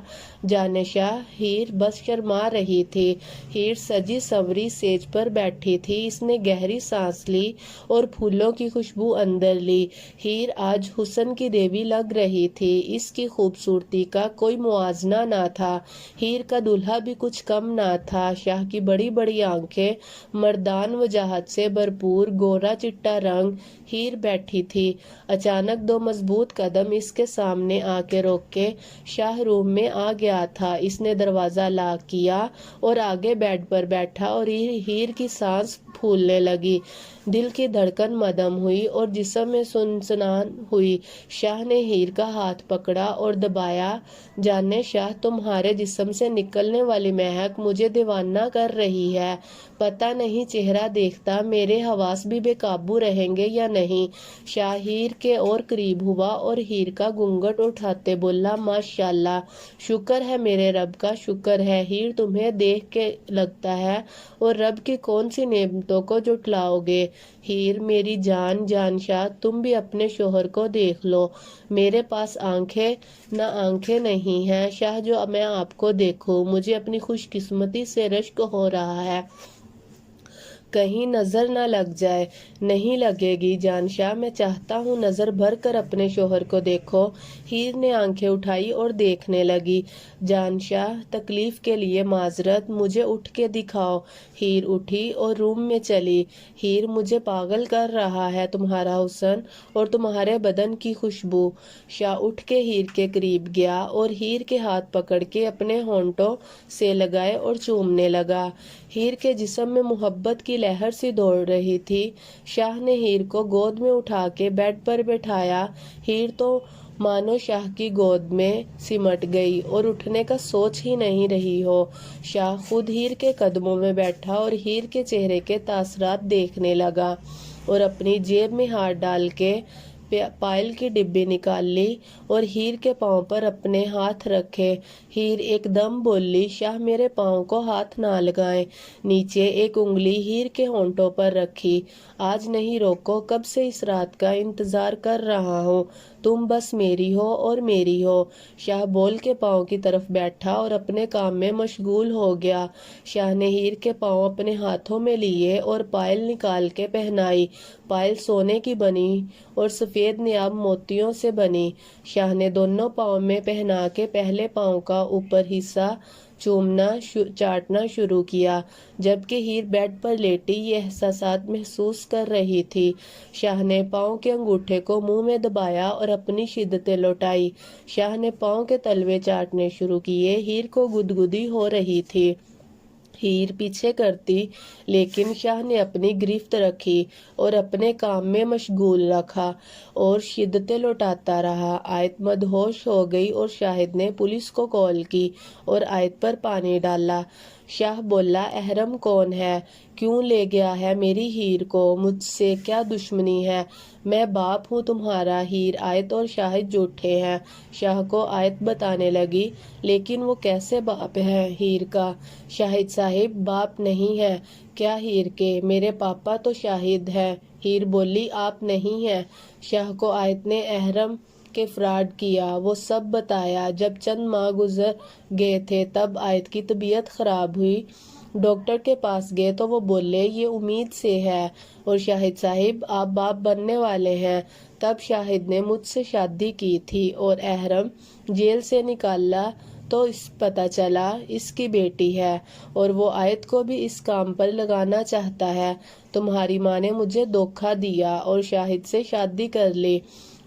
جانے شاہ۔ ہیر بس شرما رہی تھی۔ ہیر سجی سنوری سیج پر بیٹھی تھی، اس نے گہری سانس لی اور پھولوں کی خوشبو اندر لی۔ ہیر آج حسن کی دیوی لگ رہی تھی، اس کی خوبصورتی کا کوئی موازنہ نہ تھا۔ ہیر کا دلہا بھی کچھ کم نہ تھا۔ شاہ کی بڑی بڑی آنکھیں مردان وجاہت سے بھرپور، گورا چٹا رنگ۔ ہیر بیٹھی تھی، اچانک دو مضبوط قدم اس کے سامنے آ کے روکے۔ شاہ روم میں آ گیا تھا، اس نے دروازہ لاک کیا اور آگے بیڈ پر بیٹھا، اور ہیر کی سانس پھولنے لگی، دل کی دھڑکن مدھم ہوئی اور جسم میں سنسنان ہوئی۔ شاہ نے ہیر کا ہاتھ پکڑا اور دبایا۔ جانے شاہ تمہارے جسم سے نکلنے والی مہک مجھے دیوانہ کر رہی ہے، پتہ نہیں چہرہ دیکھتا میرے حواس بھی بے قابو رہیں گے یا نہیں۔ شاہ ہیر کے اور قریب ہوا اور ہیر کا گھونگھٹ اٹھاتے بولا ماشاءاللہ، شکر ہے میرے رب کا، شکر ہے۔ ہیر تمہیں دیکھ کے لگتا ہے اور رب کی کون سی نعمتوں کو جھٹلاؤ گے؟ ہیر میری جان شاہ تم بھی اپنے شوہر کو دیکھ لو، میرے پاس آنکھیں نہ آنکھیں نہیں ہیں شاہ جو میں آپ کو دیکھوں، مجھے اپنی خوش قسمتی سے رشک ہو رہا ہے۔ کہیں نظر نہ لگ جائے۔ نہیں لگے گی جان شاہ، میں چاہتا ہوں نظر بھر کر اپنے شوہر کو دیکھو۔ ہیر نے آنکھیں اٹھائی اور دیکھنے لگی۔ جان شاہ تکلیف کے لیے معذرت، مجھے اٹھ کے دکھاؤ۔ ہیر اٹھی اور روم میں چلی۔ ہیر، مجھے پاگل کر رہا ہے تمہارا حسن اور تمہارے بدن کی خوشبو۔ شاہ اٹھ کے ہیر کے قریب گیا اور ہیر کے ہاتھ پکڑ کے اپنے ہونٹوں سے لگائے اور چومنے لگا۔ ہیر کے جسم میں محبت کی لہر سی دوڑ رہی تھی۔ شاہ نے ہیر کو گود میں اٹھا کے بیڈ پر بٹھایا۔ ہیر تو مانو شاہ کی گود میں سمٹ گئی اور اٹھنے کا سوچ ہی نہیں رہی ہو۔ شاہ خود ہیر کے قدموں میں بیٹھا اور ہیر کے چہرے کے تاثرات دیکھنے لگا اور اپنی جیب میں ہاتھ ڈال کے پائل کی ڈبی نکال لی اور ہیر کے پاؤں پر اپنے ہاتھ رکھے۔ ہیر ایک دم بولی، شاہ میرے پاؤں کو ہاتھ نہ لگائیں۔ نیچے ایک انگلی ہیر کے ہونٹوں پر رکھی۔ آج نہیں روکو، کب سے اس رات کا انتظار کر رہا ہوں، تم بس میری ہو اور میری ہو۔ شاہ بول کے پاؤں کی طرف بیٹھا اور اپنے کام میں مشغول ہو گیا۔ شاہ نے ہیر کے پاؤں اپنے ہاتھوں میں لیے اور پائل نکال کے پہنائی۔ پائل سونے کی بنی اور سفید نیاب موتیوں سے بنی۔ شاہ نے دونوں پاؤں میں پہنا کے پہلے پاؤں کا اوپر حصہ چاٹنا شروع کیا، جبکہ ہیر بیڈ پر لیٹی یہ احساسات محسوس کر رہی تھی۔ شاہ نے پاؤں کے انگوٹھے کو منہ میں دبایا اور اپنی شدتیں لوٹائی۔ شاہ نے پاؤں کے تلوے چاٹنے شروع کیے۔ ہیر کو گدگدی ہو رہی تھی۔ ہیر پیچھے کرتی، لیکن شاہ نے اپنی گرفت رکھی اور اپنے کام میں مشغول رکھا اور شدتیں لوٹاتا رہا۔ آیت مدہوش ہو گئی اور شاہد نے پولیس کو کال کی اور آیت پر پانی ڈالا۔ شاہ بولا، احرم کون ہے؟ کیوں لے گیا ہے میری ہیر کو؟ مجھ سے کیا دشمنی ہے؟ میں باپ ہوں تمہارا۔ ہیر، آیت اور شاہد جھوٹے ہیں۔ شاہ کو آیت بتانے لگی، لیکن وہ کیسے باپ ہے ہیر کا؟ شاہد صاحب باپ نہیں ہے کیا ہیر کے؟ میرے پاپا تو شاہد ہے۔ ہیر بولی، آپ نہیں ہیں۔ شاہ کو آیت نے احرم کے فراڈ کیا وہ سب بتایا۔ جب چند ماہ گزر گئے تھے تب آیت کی طبیعت خراب ہوئی۔ ڈاکٹر کے پاس گئے تو وہ بولے یہ امید سے ہے اور شاہد صاحب آپ باپ بننے والے ہیں۔ تب شاہد نے مجھ سے شادی کی تھی اور احرم جیل سے نکالا تو پتہ چلا اس کی بیٹی ہے اور وہ آیت کو بھی اس کام پر لگانا چاہتا ہے۔ تمہاری ماں نے مجھے دھوکہ دیا اور شاہد سے شادی کر لی۔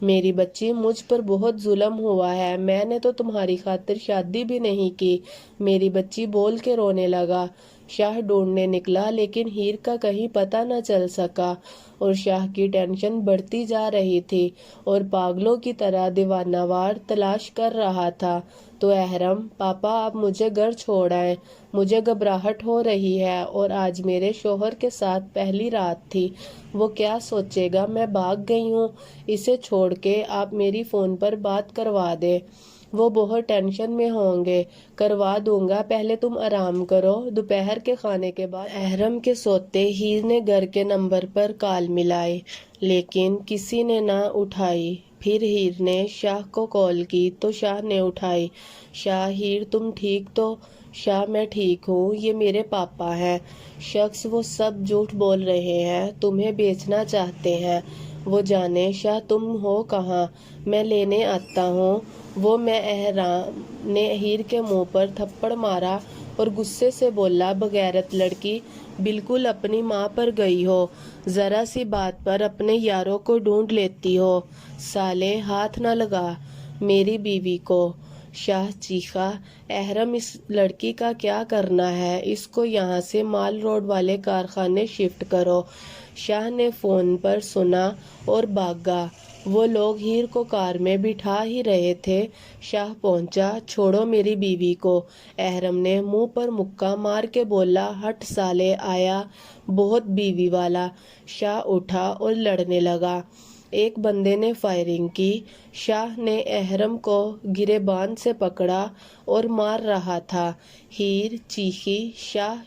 میری بچی، مجھ پر بہت ظلم ہوا ہے، میں نے تو تمہاری خاطر شادی بھی نہیں کی۔ میری بچی بول کے رونے لگا۔ شاہ ڈھونڈنے نکلا لیکن ہیر کا کہیں پتہ نہ چل سکا اور شاہ کی ٹینشن بڑھتی جا رہی تھی اور پاگلوں کی طرح دیوانہ وار تلاش کر رہا تھا۔ تو احرم، پاپا آپ مجھے گھر چھوڑ آئیں، مجھے گھبراہٹ ہو رہی ہے اور آج میرے شوہر کے ساتھ پہلی رات تھی، وہ کیا سوچے گا میں بھاگ گئی ہوں، اسے چھوڑ کے آپ میری فون پر بات کروا دیں، وہ بہت ٹینشن میں ہوں گے۔ کروا دوں گا، پہلے تم آرام کرو۔ دوپہر کے کھانے کے بعد احرم کے سوتے ہیر نے گھر کے نمبر پر کال ملائی لیکن کسی نے نہ اٹھائی۔ پھر ہیر نے شاہ کو کال کی تو شاہ نے اٹھائی۔ شاہ، ہیر تم ٹھیک تو؟ شاہ، میں ٹھیک ہوں، یہ میرے پاپا ہیں۔ شخص، وہ سب جھوٹ بول رہے ہیں، تمہیں بیچنا چاہتے ہیں۔ وہ جانے شاہ تم ہو کہاں، میں لینے آتا ہوں۔ وہ میں احرام نے ہیر کے منہ پر تھپڑ مارا اور غصے سے بولا، بغیرت لڑکی، بالکل اپنی ماں پر گئی ہو، ذرا سی بات پر اپنے یاروں کو ڈھونڈ لیتی ہو، سالے ہاتھ نہ لگا میری بیوی کو۔ شاہ چیخا، احرم اس لڑکی کا کیا کرنا ہے، اس کو یہاں سے مال روڈ والے کارخانے شفٹ کرو۔ شاہ نے فون پر سنا اور بھاگا۔ وہ لوگ ہیر کو کار میں بٹھا ہی رہے تھے۔ شاہ پہنچا، چھوڑو میری بیوی کو۔ احرم نے منہ پر مکہ مار کے بولا، ہٹ سالے، آیا بہت بیوی والا۔ شاہ اٹھا اور لڑنے لگا۔ ایک بندے نے فائرنگ کی۔ شاہ نے احرم کو گریبان سے پکڑا اور مار رہا تھا۔ ہیر چیخی،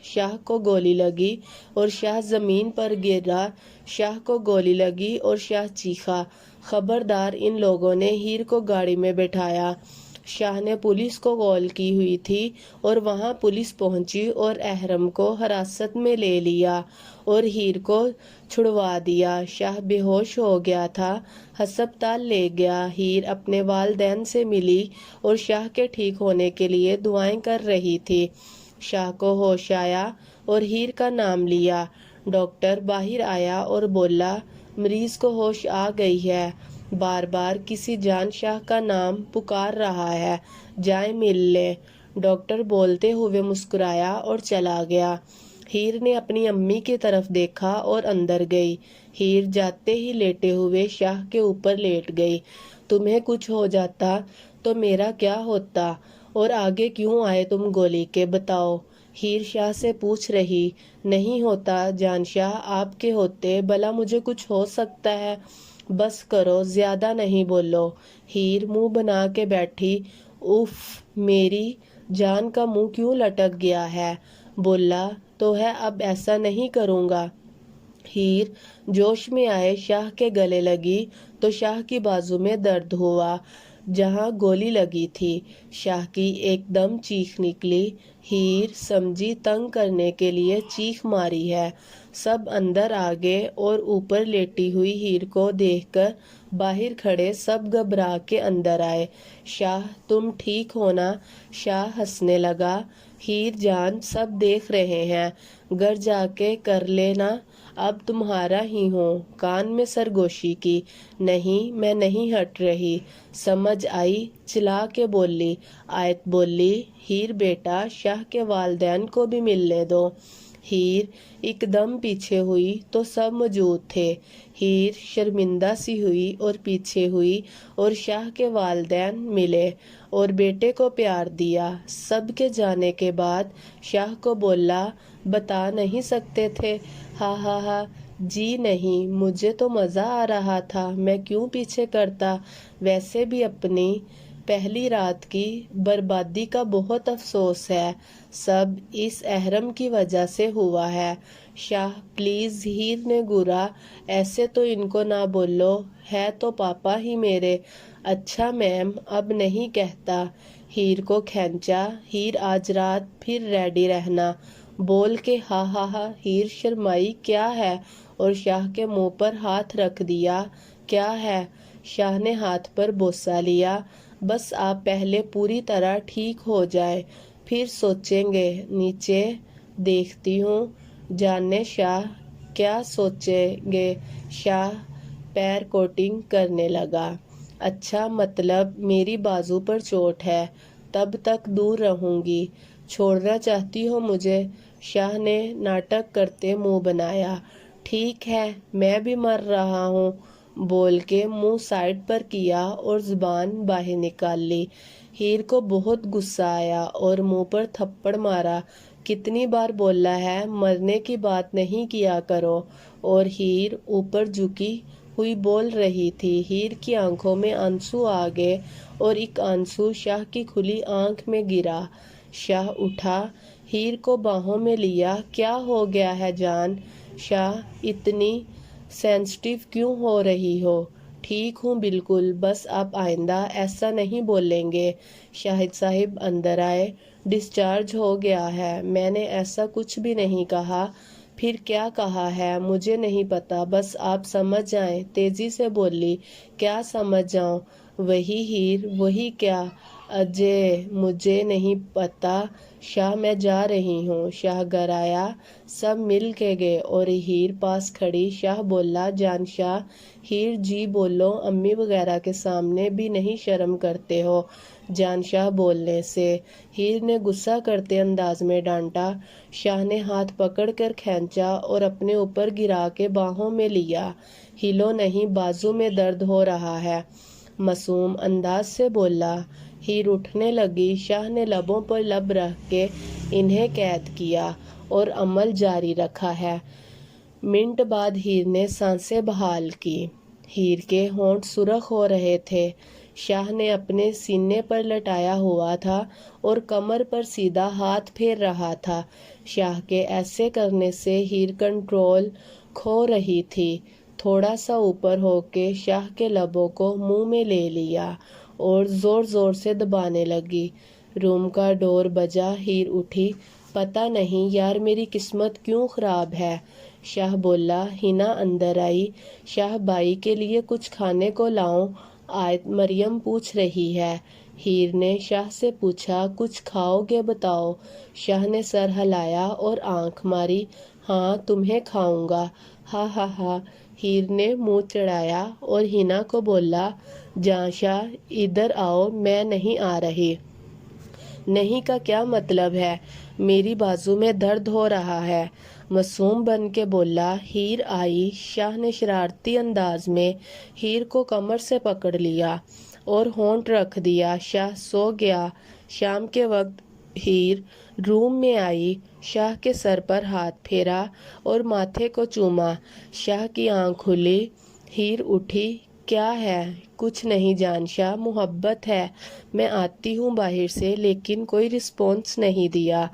شاہ کو گولی لگی اور شاہ زمین پر گرا۔ شاہ کو گولی لگی اور شاہ چیخا، خبردار، ان لوگوں نے ہیر کو گاڑی میں بٹھایا۔ شاہ نے پولیس کو کال کی ہوئی تھی اور وہاں پولیس پہنچی اور احرم کو حراست میں لے لیا اور ہیر کو چھڑوا دیا۔ شاہ بے ہوش ہو گیا تھا، ہسپتال لے گیا۔ ہیر اپنے والدین سے ملی اور شاہ کے ٹھیک ہونے کے لیے دعائیں کر رہی تھی۔ شاہ کو ہوش آیا اور ہیر کا نام لیا۔ ڈاکٹر باہر آیا اور بولا، مریض کو ہوش آ گئی ہے، بار بار کسی جان شاہ کا نام پکار رہا ہے، جائیں مل لیں۔ ڈاکٹر بولتے ہوئے مسکرایا اور چلا گیا۔ ہیر نے اپنی امی کی طرف دیکھا اور اندر گئی۔ ہیر جاتے ہی لیٹے ہوئے شاہ کے اوپر لیٹ گئی۔ تمہیں کچھ ہو جاتا تو میرا کیا ہوتا، اور آگے کیوں آئے تم گولی کے، بتاؤ؟ ہیر شاہ سے پوچھ رہی۔ نہیں ہوتا جان شاہ، آپ کے ہوتے بھلا مجھے کچھ ہو سکتا ہے؟ بس کرو، زیادہ نہیں بولو۔ ہیر منہ بنا کے بیٹھی۔ اف، میری جان کا منہ کیوں لٹک گیا ہے؟ بولا تو ہے اب ایسا نہیں کروں گا۔ ہیر جوش میں آئے شاہ کے گلے لگی تو شاہ کی بازو میں درد ہوا جہاں گولی لگی تھی۔ شاہ کی ایک دم چیخ نکلی۔ ہیر سمجھی تنگ کرنے کے لیے چیخ ماری ہے۔ سب اندر آ گئے اور اوپر لیٹی ہوئی ہیر کو دیکھ کر باہر کھڑے سب گھبرا کے اندر آئے۔ شاہ تم ٹھیک ہو نا؟ شاہ ہنسنے لگا۔ ہیر جان، سب دیکھ رہے ہیں، گھر جا کے کر لینا، اب تمہارا ہی ہوں۔ کان میں سرگوشی کی۔ نہیں، میں نہیں ہٹ رہی۔ سمجھ آئی؟ چلا کے بولی۔ آیت بولی، ہیر بیٹا، شاہ کے والدین کو بھی ملنے دو۔ ہیر ایک دم پیچھے ہوئی تو سب موجود تھے۔ ہیر شرمندہ سی ہوئی اور پیچھے ہوئی اور شاہ کے والدین ملے اور بیٹے کو پیار دیا۔ سب کے جانے کے بعد شاہ کو بولا، بتا نہیں سکتے تھے؟ ہا ہا ہا، جی نہیں، مجھے تو مزہ آ رہا تھا، میں کیوں پیچھے کرتا؟ ویسے بھی اپنی پہلی رات کی بربادی کا بہت افسوس ہے، سب اس احرم کی وجہ سے ہوا ہے۔ شاہ پلیز، ہیر نے گورا، ایسے تو ان کو نہ بولو، ہے تو پاپا ہی میرے۔ اچھا میم، اب نہیں کہتا۔ ہیر کو کھینچا۔ ہیر آج رات پھر ریڈی رہنا، بول کے ہا ہا ہا۔ ہیر شرمائی، کیا ہے؟ اور شاہ کے منہ پر ہاتھ رکھ دیا۔ کیا ہے؟ شاہ نے ہاتھ پر بوسہ لیا۔ بس آپ پہلے پوری طرح ٹھیک ہو جائے، پھر سوچیں گے۔ نیچے دیکھتی ہوں، جانے شاہ کیا سوچیں گے۔ شاہ پیر کوٹنگ کرنے لگا۔ اچھا، مطلب میری بازو پر چوٹ ہے، تب تک دور رہوں گی، چھوڑنا چاہتی ہو مجھے؟ شاہ نے ناٹک کرتے منہ بنایا۔ ٹھیک ہے، میں بھی مر رہا ہوں، بول کے منہ سائڈ پر کیا اور زبان باہر نکال لی۔ ہیر کو بہت غصہ آیا اور منہ پر تھپڑ مارا۔ کتنی بار بولا ہے مرنے کی بات نہیں کیا کرو؟ اور ہیر اوپر جھکی ہوئی بول رہی تھی۔ ہیر کی آنکھوں میں آنسو آ گئے اور ایک آنسو شاہ کی کھلی آنکھ میں گرا۔ شاہ اٹھا، ہیر کو باہوں میں لیا۔ کیا ہو گیا ہے جان؟ شاہ اتنی سینسٹیو کیوں ہو رہی ہو؟ ٹھیک ہوں بالکل، بس اب آئندہ ایسا نہیں بولیں گے۔ شاہد صاحب اندر آئے۔ ڈسچارج ہو گیا ہے، میں نے ایسا کچھ بھی نہیں کہا۔ پھر کیا کہا ہے؟ مجھے نہیں پتا، بس آپ سمجھ جائیں۔ تیزی سے بولی۔ کیا سمجھ جاؤں؟ وہی ہیر، وہی کیا؟ اجے مجھے نہیں پتا۔ شاہ میں جا رہی ہوں۔ شاہ گھر آیا، سب مل کے گئے اور ہیر پاس کھڑی۔ شاہ بولا، جان شاہ۔ ہیر جی بولو، امی وغیرہ کے سامنے بھی نہیں شرم کرتے ہو جان شاہ بولنے سے؟ ہیر نے غصہ کرتے انداز میں ڈانٹا۔ شاہ نے ہاتھ پکڑ کر کھینچا اور اپنے اوپر گرا کے باہوں میں لیا۔ ہلو نہیں، بازو میں درد ہو رہا ہے، معصوم انداز سے بولا۔ ہیر اٹھنے لگی۔ شاہ نے لبوں پر لب رکھ کے انہیں قید کیا اور عمل جاری رکھا ہے۔ منٹ بعد ہیر نے سانسیں بحال کی۔ ہیر کے ہونٹ سرخ ہو رہے تھے۔ شاہ نے اپنے سینے پر لٹایا ہوا تھا اور کمر پر سیدھا ہاتھ پھیر رہا تھا۔ شاہ کے ایسے کرنے سے ہیر کنٹرول کھو رہی تھی۔ تھوڑا سا اوپر ہو کے شاہ کے لبوں کو منہ میں لے لیا اور زور زور سے دبانے لگی۔ روم کا ڈور بجا، ہیر اٹھی۔ پتہ نہیں یار میری قسمت کیوں خراب ہے۔ شاہ بولا۔ ہنا اندر آئی۔ شاہ بائی کے لیے کچھ کھانے کو لاؤں؟ آیت مریم پوچھ رہی ہے۔ ہیر نے شاہ سے پوچھا کچھ کھاؤ گے بتاؤ؟ شاہ نے سر ہلایا اور آنکھ ماری۔ ہاں تمہیں کھاؤں گا۔ ہاں ہاں ہاں۔ ہیر نے منہ چڑھایا اور ہنا کو بولا جاں شاہ ادھر آؤ، میں نہیں آ رہی۔ نہیں کا کیا مطلب ہے؟ میری بازو میں درد ہو رہا ہے، معصوم بن کے بولا۔ ہیر آئی۔ شاہ نے شرارتی انداز میں ہیر کو کمر سے پکڑ لیا اور ہونٹ رکھ دیا۔ شاہ سو گیا۔ شام کے وقت ہیر روم میں آئی، شاہ کے سر پر ہاتھ پھیرا اور ماتھے کو چوما۔ شاہ کی آنکھ کھلی۔ ہیر اٹھی۔ کیا ہے؟ کچھ نہیں جان شاہ، محبت ہے۔ میں آتی ہوں باہر سے، لیکن کوئی رسپانس نہیں دیا۔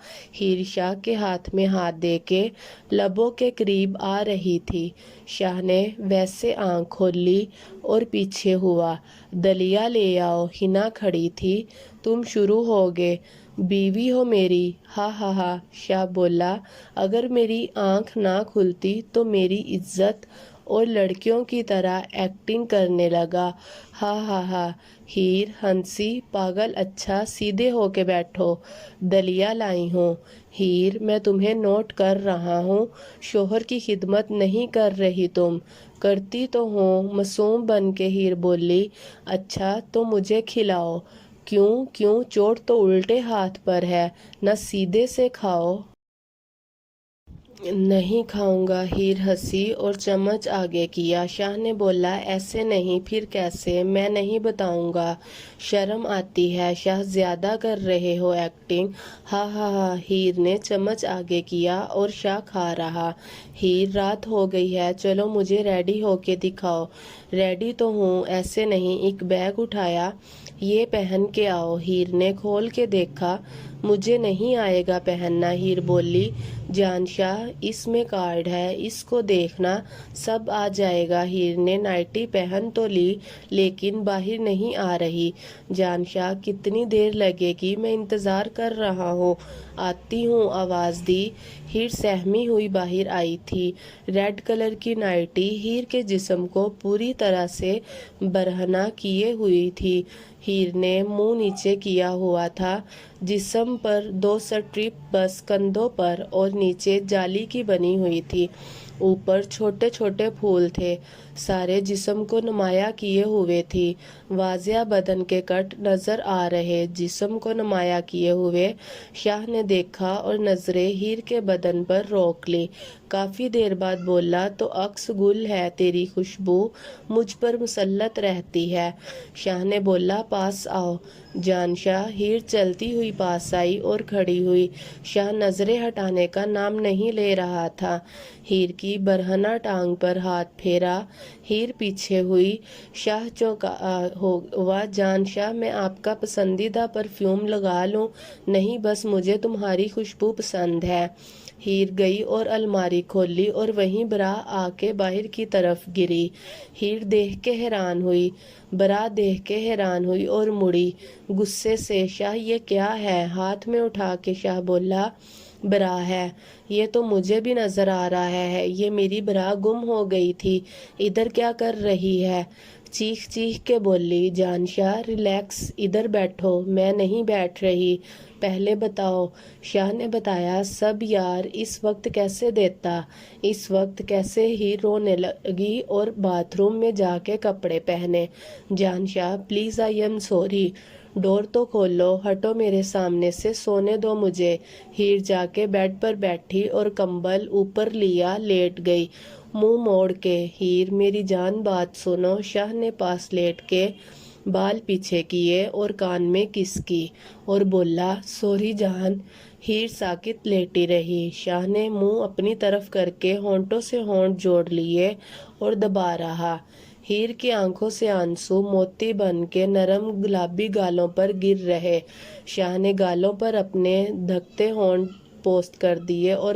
ہیر شاہ کے ہاتھ میں ہاتھ دے کے لبوں کے قریب آ رہی تھی۔ شاہ نے ویسے آنکھ کھول لی اور پیچھے ہوا۔ دلیا لے آؤ۔ ہنا کھڑی تھی۔ تم شروع ہو گے، بیوی ہو میری۔ ہاں ہاں ہاں۔ شاہ بولا۔ اگر میری آنکھ نہ کھلتی تو میری عزت اور لڑکیوں کی طرح ایکٹنگ کرنے لگا۔ ہاں ہاں ہاں۔ ہیر ہنسی۔ پاگل، اچھا سیدھے ہو کے بیٹھو، دلیا لائی ہوں۔ ہیر میں تمہیں نوٹ کر رہا ہوں، شوہر کی خدمت نہیں کر رہی تم۔ کرتی تو ہوں، معصوم بن کے ہیر بولی۔ اچھا تو مجھے کھلاؤ۔ کیوں چوٹ تو الٹے ہاتھ پر ہے نہ، سیدھے سے کھاؤ۔ نہیں کھاؤں گا۔ ہیر ہنسی اور چمچ آگے کیا۔ شاہ نے بولا ایسے نہیں، پھر کیسے؟ میں نہیں بتاؤں گا، شرم آتی ہے۔ شاہ زیادہ کر رہے ہو ایکٹنگ۔ ہاں ہاں ہاں۔ ہیر نے چمچ آگے کیا اور شاہ کھا رہا۔ ہیر رات ہو گئی ہے، چلو مجھے ریڈی ہو کے دکھاؤ۔ ریڈی تو ہوں، ایسے نہیں۔ ایک بیگ اٹھایا۔ یہ پہن کے آؤ۔ ہیر نے کھول کے دیکھا۔ مجھے نہیں آئے گا پہننا، ہیر بولی۔ جان شاہ اس میں کارڈ ہے، اس کو دیکھنا، سب آ جائے گا۔ ہیر نے نائٹی پہن تو لی لیکن باہر نہیں آ رہی۔ جان شاہ کتنی دیر لگے گی؟ میں انتظار کر رہا ہوں، آتی ہوں، آواز دی۔ ہیر سہمی ہوئی باہر آئی تھی۔ ریڈ کلر کی نائٹی ہیر کے جسم کو پوری طرح سے برہنہ کیے ہوئی تھی۔ ہیر نے منہ نیچے کیا ہوا تھا، جسم پر 2 سٹرپ بس کندھوں پر اور نیچے جالی کی بنی ہوئی تھی، اوپر چھوٹے چھوٹے پھول تھے، سارے جسم کو نمایاں کیے ہوئے تھی۔ واضح بدن کے کٹ نظر آ رہے، جسم کو نمایاں کیے ہوئے۔ شاہ نے دیکھا اور نظریں ہیر کے بدن پر روک لی۔ کافی دیر بعد بولا تو عکس گل ہے، تیری خوشبو مجھ پر مسلط رہتی ہے۔ شاہ نے بولا پاس آؤ۔ جان شاہ۔ ہیر چلتی ہوئی پاس آئی اور کھڑی ہوئی۔ شاہ نظریں ہٹانے کا نام نہیں لے رہا تھا۔ ہیر کی برہنہ ٹانگ پر ہاتھ پھیرا۔ ہیر پیچھے ہوئی۔ شاہ چونکا ہوا۔ جان شاہ میں آپ کا پسندیدہ پرفیوم لگا لوں؟ نہیں، بس مجھے تمہاری خوشبو پسند ہے۔ ہیر گئی اور الماری کھولی اور وہیں برا آ کے باہر کی طرف گری۔ ہیر دیکھ کے حیران ہوئی، برا دیکھ کے حیران ہوئی اور مڑی غصے سے۔ شاہ یہ کیا ہے؟ ہاتھ میں اٹھا کے شاہ بولا برا ہے۔ یہ تو مجھے بھی نظر آ رہا ہے، یہ میری برا گم ہو گئی تھی، ادھر کیا کر رہی ہے؟ چیخ چیخ کے بولی۔ جان شاہ ریلیکس، ادھر بیٹھو۔ میں نہیں بیٹھ رہی، پہلے بتاؤ۔ شاہ نے بتایا سب۔ یار اس وقت کیسے دیتا؟ اس وقت کیسے؟ ہی رونے لگی اور باتھ روم میں جا کے کپڑے پہنے۔ جان شاہ پلیز، آئی ایم سوری۔ ڈور تو کھولو، ہٹو میرے سامنے سے، سونے دو مجھے۔ ہیر جا کے بیڈ پر بیٹھی اور کمبل اوپر لیا، لیٹ گئی منہ موڑ کے۔ ہیر میری جان بات سنو۔ شاہ نے پاس لیٹ کے بال پیچھے کیے اور کان میں کس کی اور بولا سوری جان۔ ہیر ساکت لیٹی رہی۔ شاہ نے منہ اپنی طرف کر کے ہونٹوں سے ہونٹ جوڑ لیے اور دبا رہا۔ ہیر کی آنکھوں سے آنسو موتی بن کے نرم گلابی گالوں پر گر رہے۔ شاہ نے گالوں پر اپنے دھکتے ہونٹ پوست کر دیے اور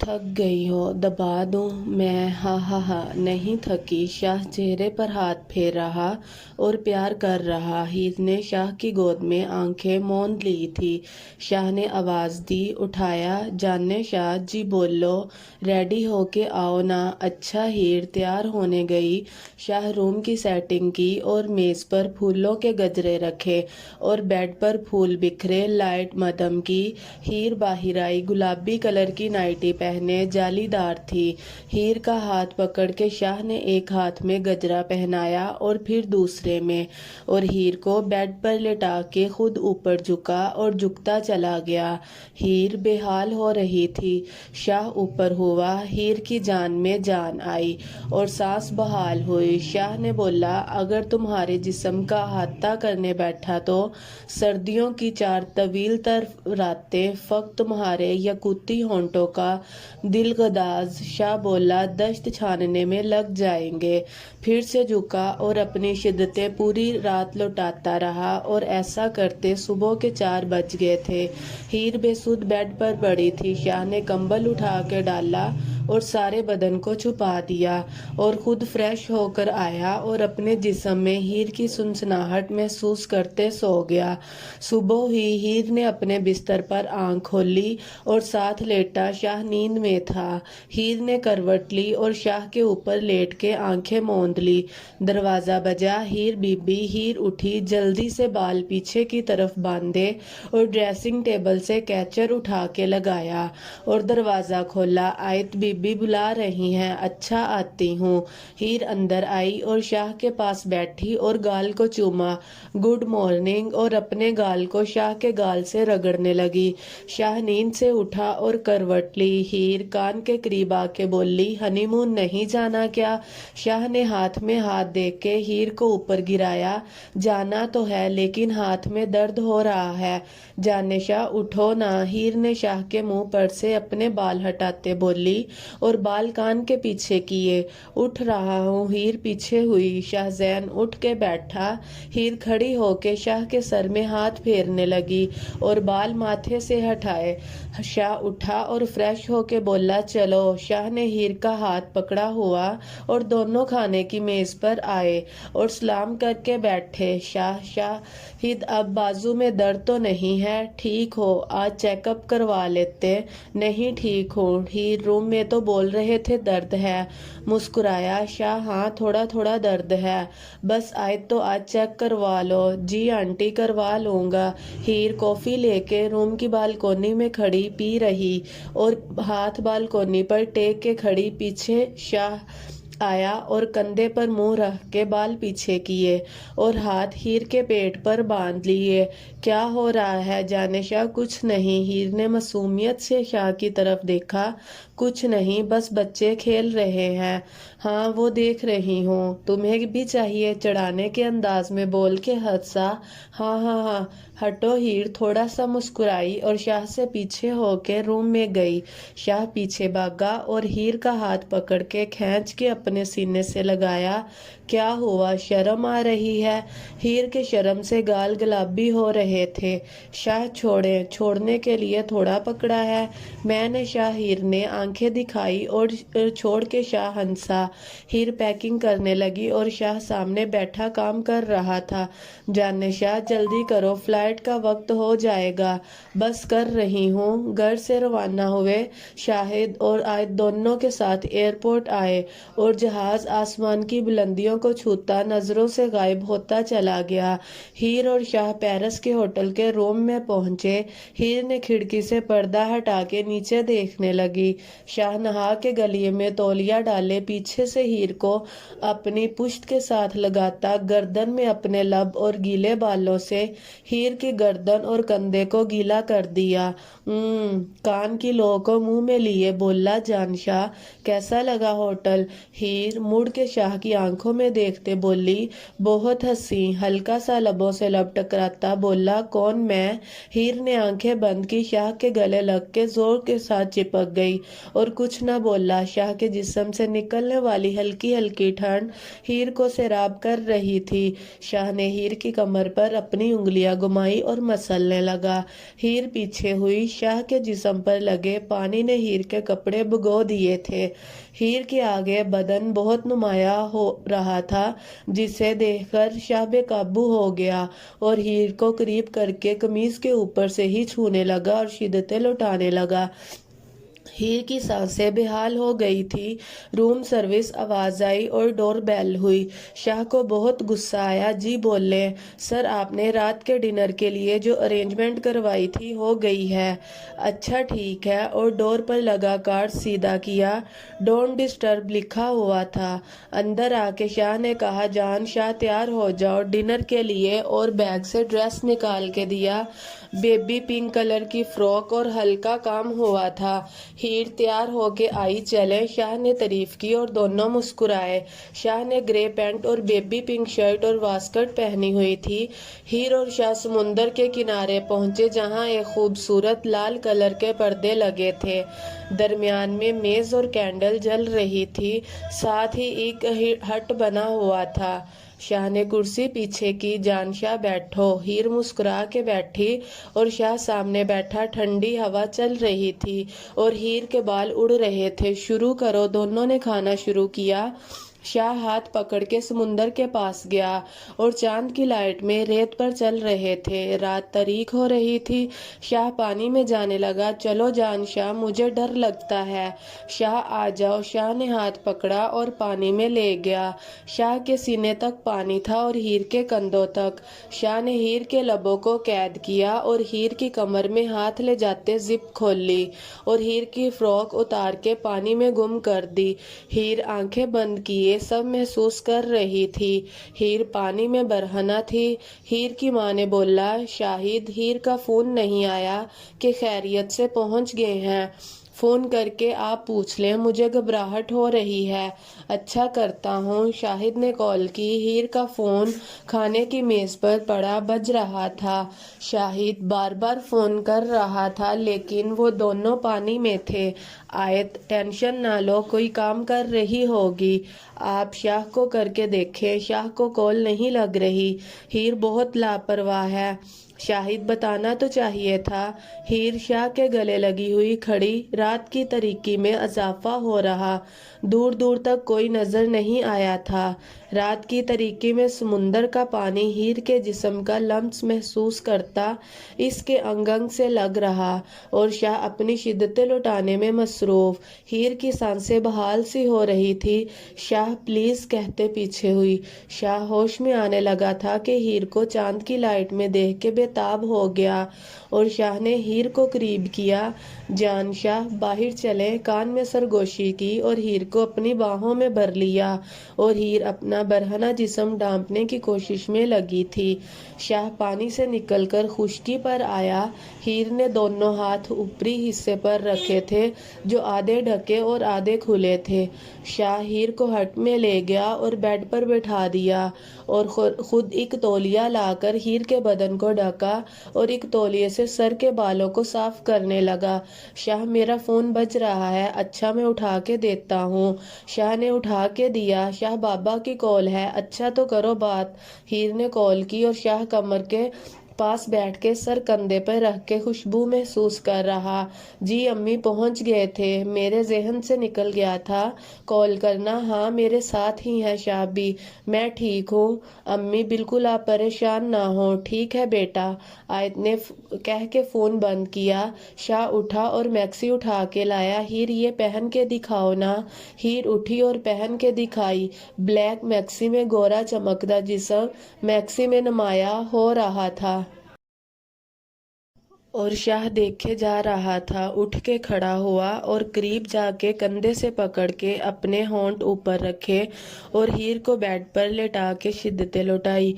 تھک گئی ہو دبا دوں میں؟ ہا نہیں تھکی۔ شاہ چہرے پر ہاتھ پھیر رہا اور پیار کر رہا۔ ہیر نے شاہ کی گود میں آنکھیں موند لی تھی۔ شاہ نے آواز دی، اٹھایا۔ جانے شاہ جی بولو، ریڈی ہو کے آؤ نا۔ اچھا۔ ہیر تیار ہونے گئی۔ شاہ روم کی سیٹنگ کی اور میز پر پھولوں کے گجرے رکھے اور بیڈ پر پھول بکھرے۔ لائٹ مدھم کی۔ ہیر باہر آئی، گلابی کلر کی نائٹی پہنے، جالی دار تھی۔ ہیر کا ہاتھ پکڑ کے شاہ نے ایک ہاتھ میں گجرا پہنایا اور پھر دوسرے میں، اور ہیر کو بیڈ پر لٹا کے خود اوپر جھکا اور جھکتا چلا گیا۔ ہیر بے حال ہو رہی تھی۔ شاہ اوپر ہوا۔ ہیر کی جان میں جان آئی اور سانس بحال ہوئی۔ شاہ نے بولا، اگر تمہارے جسم کا احاطہ کرنے بیٹھا تو سردیوں کی 4 طویل تر راتیں فقط تمہارے یاقوتی ہونٹوں کا دلگداز۔ شاہ بولا، دشت چھاننے میں لگ جائیں گے۔ پھر سے جھکا اور اپنی شدتیں پوری رات لوٹاتا رہا، اور ایسا کرتے صبح کے 4 بج گئے تھے۔ ہیر بے سدھ بیڈ پر پڑی تھی۔ شاہ نے کمبل اٹھا کے ڈالا اور سارے بدن کو چھپا دیا اور خود فریش ہو کر آیا اور اپنے جسم میں ہیر کی سنسناہٹ محسوس کرتے سو گیا۔ صبح ہوئی۔ ہیر نے اپنے بستر پر آنکھ کھولی اور ساتھ لیٹا۔ شاہ نیند میں تھا۔ ہیر نے کروٹ لی اور شاہ کے اوپر لیٹ کے آنکھیں موند لی۔ دروازہ بجا۔ ہیر بی بی۔ ہیر اٹھی، جلدی سے بال پیچھے کی طرف باندھے اور ڈریسنگ ٹیبل سے کیچر اٹھا کے لگایا اور دروازہ کھولا۔ آیت بی بی بلا رہی ہیں؟ اچھا، آتی ہوں۔ ہیر اندر آئی اور شاہ کے پاس بیٹھی اور گال کو چوما۔ گڈ مارننگ، اور اپنے گال کو شاہ کے گال سے رگڑنے لگی۔ شاہ نیند سے اٹھا اور کروٹ لی۔ ہیر کان کے قریب آ کے بولی، ہنی مون نہیں جانا کیا؟ شاہ نے ہاتھ میں ہاتھ دے کے ہیر کو اوپر گرایا۔ جانا تو ہے، لیکن ہاتھ میں درد ہو رہا ہے۔ جانے شاہ، اٹھو نا۔ ہیر نے شاہ کے منہ پر سے اپنے بال ہٹاتے بولی اور بال کان کے پیچھے کیے۔ اٹھ رہا ہوں۔ ہیر پیچھے ہوئی۔ شاہ زین اٹھ کے بیٹھا۔ ہیر کھڑی ہو کے شاہ کے سر میں ہاتھ پھیرنے لگی اور بال ماتھے سے ہٹائے۔ شاہ اٹھا اور فریش ہو کے بولا، چلو۔ شاہ نے ہیر کا ہاتھ پکڑا ہوا اور دونوں کھانے کی میز پر آئے اور سلام کر کے بیٹھے۔ شاہد، اب بازو میں درد تو نہیں ہے؟ ٹھیک ہو؟ آج چیک اپ کروا لیتے۔ نہیں ٹھیک ہوں۔ ہیر، روم میں تو بول رہے تھے درد ہے۔ مسکرایا شاہ، ہاں تھوڑا تھوڑا درد ہے۔ بس آیت تو آج چیک کروا لو۔ جی آنٹی، کروا لوں گا۔ ہیر کافی لے کے روم کی بالکونی میں کھڑی پی رہی اور ہاتھ بالکونی پر ٹیک کے کھڑی۔ پیچھے شاہ آیا اور کندھے پر منہ رکھ کے بال پیچھے کیے اور ہاتھ ہیر کے پیٹ پر باندھ لیے۔ کیا ہو رہا ہے جانے شاہ؟ کچھ نہیں۔ ہیر نے معصومیت سے شاہ کی طرف دیکھا۔ کچھ نہیں، بس بچے کھیل رہے ہیں۔ ہاں وہ دیکھ رہی ہوں۔ تمہیں بھی چاہیے، چڑھانے کے انداز میں بول کے ہنسا۔ ہاں ہٹو۔ ہیر تھوڑا سا مسکرائی اور شاہ سے پیچھے ہو کے روم میں گئی۔ شاہ پیچھے بھاگا اور ہیر کا ہاتھ پکڑ کے کھینچ کے اپنے سینے سے لگایا۔ کیا ہوا؟ شرم آ رہی ہے؟ ہیر کے شرم سے گال گلابی ہو رہے تھے۔ شاہ چھوڑیں۔ چھوڑنے کے لیے تھوڑا پکڑا ہے میں نے۔ شاہ ہیر نے آنکھیں دکھائی اور چھوڑ کے شاہ ہنسا۔ ہیر پیکنگ کرنے لگی اور شاہ سامنے بیٹھا کام کر رہا تھا۔ جانے شاہ، جلدی کرو، فلائٹ کا وقت ہو جائے گا۔ بس کر رہی ہوں۔ گھر سے روانہ ہوئے۔ شاہد اور آیت دونوں کے ساتھ ایئرپورٹ آئے اور جہاز آسمان کی بلندیوں کو چھوتا نظروں سے غائب ہوتا چلا گیا۔ ہیر اور شاہ پیرس کے ہوٹل کے روم میں پہنچے۔ ہیر نے کھڑکی سے پردہ ہٹا کے نیچے دیکھنے لگی۔ شاہ نہا کے گلیے میں تولیہ ڈالے پیچھے سے ہیر کو اپنی پشت کے ساتھ لگاتا، گردن میں اپنے لب اور گیلے بالوں سے ہیر کی گردن اور کندھے کو گیلا کر دیا۔ کان کی لو کو منہ میں لیے بولا، جان شاہ کیسا لگا ہوٹل؟ ہیر مڑ کے شاہ کی آنکھوں میں دیکھتے بولی، بہت حسین۔ ہلکا سا لبوں سے لب ٹکراتا بولا، کون؟ میں؟ ہیر نے آنکھیں بند کی، شاہ کے گلے لگ کے زور کے ساتھ چپک گئی اور کچھ نہ بولا۔ شاہ کے جسم سے نکلنے والی ہلکی ہلکی ٹھنڈ ہیر کو سیراب کر رہی تھی۔ شاہ نے ہیر کی کمر پر اپنی انگلیاں گھمائی اور مسلنے لگا۔ ہیر پیچھے ہوئی۔ شاہ کے جسم پر لگے پانی نے ہیر کے کپڑے بھگو دیے تھے۔ ہیر کے آگے بدن بہت نمایاں ہو رہا تھا، جسے دیکھ کر شاہ بے قابو ہو گیا اور ہیر کو قریب کر کے قمیض کے اوپر سے ہی چھونے لگا اور شدتیں لٹانے لگا۔ ہیر کی سانسیں بے حال ہو گئی تھی۔ روم سروس آواز آئی اور ڈور بیل ہوئی۔ شاہ کو بہت غصہ آیا۔ جی بولے، سر آپ نے رات کے ڈنر کے لیے جو ارینجمنٹ کروائی تھی ہو گئی ہے۔ اچھا ٹھیک ہے، اور ڈور پر لگا کارڈ سیدھا کیا۔ ڈونٹ ڈسٹرب لکھا ہوا تھا۔ اندر آ کے شاہ نے کہا، جان شاہ تیار ہو جاؤ ڈنر کے لیے، اور بیگ سے ڈریس نکال کے دیا۔ بیبی پنک کلر کی فراک اور ہلکا کام ہوا تھا۔ ہیر تیار ہو کے آئی۔ چلے، شاہ نے تعریف کی اور دونوں مسکرائے۔ شاہ نے گرے پینٹ اور بیبی پنک شرٹ اور واسکٹ پہنی ہوئی تھی۔ ہیر اور شاہ سمندر کے کنارے پہنچے، جہاں ایک خوبصورت لال کلر کے پردے لگے تھے۔ درمیان میں میز اور کینڈل جل رہی تھی، ساتھ ہی ایک ہٹ بنا ہوا تھا۔ شاہ نے کرسی پیچھے کی۔ جان شاہ بیٹھو۔ ہیر مسکرا کے بیٹھی اور شاہ سامنے بیٹھا۔ ٹھنڈی ہوا چل رہی تھی اور ہیر کے بال اڑ رہے تھے۔ شروع کرو۔ دونوں نے کھانا شروع کیا۔ شاہ ہاتھ پکڑ کے سمندر کے پاس گیا اور چاند کی لائٹ میں ریت پر چل رہے تھے۔ رات تاریک ہو رہی تھی۔ شاہ پانی میں جانے لگا۔ چلو جان شاہ، مجھے ڈر لگتا ہے۔ شاہ آ جاؤ۔ شاہ نے ہاتھ پکڑا اور پانی میں لے گیا۔ شاہ کے سینے تک پانی تھا اور ہیر کے کندھوں تک۔ شاہ نے ہیر کے لبوں کو قید کیا اور ہیر کی کمر میں ہاتھ لے جاتے زپ کھول لی اور ہیر کی فراک اتار کے پانی میں گم کر دی۔ ہیر آنکھیں بند کیے سب محسوس کر رہی تھی۔ ہیر پانی میں برہنہ تھی۔ ہیر کی ماں نے بولا، شاہد، ہیر کا فون نہیں آیا کہ خیریت سے پہنچ گئے ہیں؟ فون کر کے آپ پوچھ لیں، مجھے گھبراہٹ ہو رہی ہے۔ اچھا کرتا ہوں۔ شاہد نے کال کی۔ ہیر کا فون کھانے کی میز پر پڑا بج رہا تھا۔ شاہد بار بار فون کر رہا تھا، لیکن وہ دونوں پانی میں تھے۔ آیت، ٹینشن نہ لو، کوئی کام کر رہی ہوگی۔ آپ شاہ کو کر کے دیکھیں۔ شاہ کو کال نہیں لگ رہی۔ ہیر بہت لاپرواہ ہے۔ شاہد بتانا تو چاہیے تھا۔ ہیر شاہ کے گلے لگی ہوئی کھڑی۔ رات کی تاریکی میں اضافہ ہو رہا۔ دور دور تک کوئی نظر نہیں آیا تھا۔ رات کی تاریکی میں سمندر کا پانی ہیر کے جسم کا لمس محسوس کرتا اس کے انگ انگ سے لگ رہا، اور شاہ اپنی شدتیں لٹانے میں مصروف۔ ہیر کی سانسیں بحال سی ہو رہی تھی۔ شاہ پلیز کہتے پیچھے ہوئی۔ شاہ ہوش میں آنے لگا تھا کہ ہیر کو چاند کی لائٹ میں دیکھ کے بے تاب ہو گیا، اور شاہ نے ہیر کو قریب کیا۔ جان شاہ، باہر چلیں۔ کان میں سرگوشی کی اور ہیر کو اپنی باہوں میں بھر لیا، اور ہیر اپنا برہنہ جسم ڈھانپنے کی کوشش میں لگی تھی۔ شاہ پانی سے نکل کر خشکی پر آیا۔ ہیر نے دونوں ہاتھ اوپری حصے پر رکھے تھے، جو آدھے ڈھکے اور آدھے کھلے تھے۔ شاہ ہیر کو ہٹ میں لے گیا اور بیڈ پر بٹھا دیا، اور خود ایک تولیہ لا کر ہیر کے بدن کو ڈھکا اور ایک تولیے سے سر کے بالوں کو صاف کرنے لگا۔ شاہ، میرا فون بج رہا ہے۔ اچھا، میں اٹھا کے دیتا ہوں۔ شاہ نے اٹھا کے دیا۔ شاہ، بابا کی کال ہے۔ اچھا تو کرو بات۔ ہیر نے کال کی اور شاہ کمر کے پاس بیٹھ کے سر کندھے پہ رکھ کے خوشبو محسوس کر رہا۔ جی امی پہنچ گئے تھے، میرے ذہن سے نکل گیا تھا کال کرنا۔ ہاں، میرے ساتھ ہی ہیں شاہ بھی۔ میں ٹھیک ہوں امی، بالکل آپ پریشان نہ ہوں۔ ٹھیک ہے بیٹا، آیت نے کہہ کے فون بند کیا۔ شاہ اٹھا اور میکسی اٹھا کے لایا۔ ہیر، یہ پہن کے دکھاؤ نا۔ ہیر اٹھی اور پہن کے دکھائی۔ بلیک میکسی میں گورا چمکتا جسم میکسی میں نمایاں ہو رہا تھا، اور شاہ دیکھے جا رہا تھا۔ اٹھ کے کھڑا ہوا اور قریب جا کے کندھے سے پکڑ کے اپنے ہونٹ اوپر رکھے اور ہیر کو بیڈ پر لٹا کے شدتیں لٹائی۔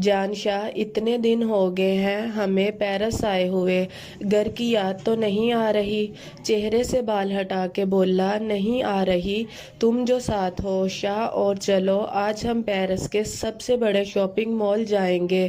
جان شاہ، اتنے دن ہو گئے ہیں ہمیں پیرس آئے ہوئے، گھر کی یاد تو نہیں آ رہی؟ چہرے سے بال ہٹا کے بولا، نہیں آ رہی، تم جو ساتھ ہو۔ شاہ، اور چلو، آج ہم پیرس کے سب سے بڑے شاپنگ مال جائیں گے۔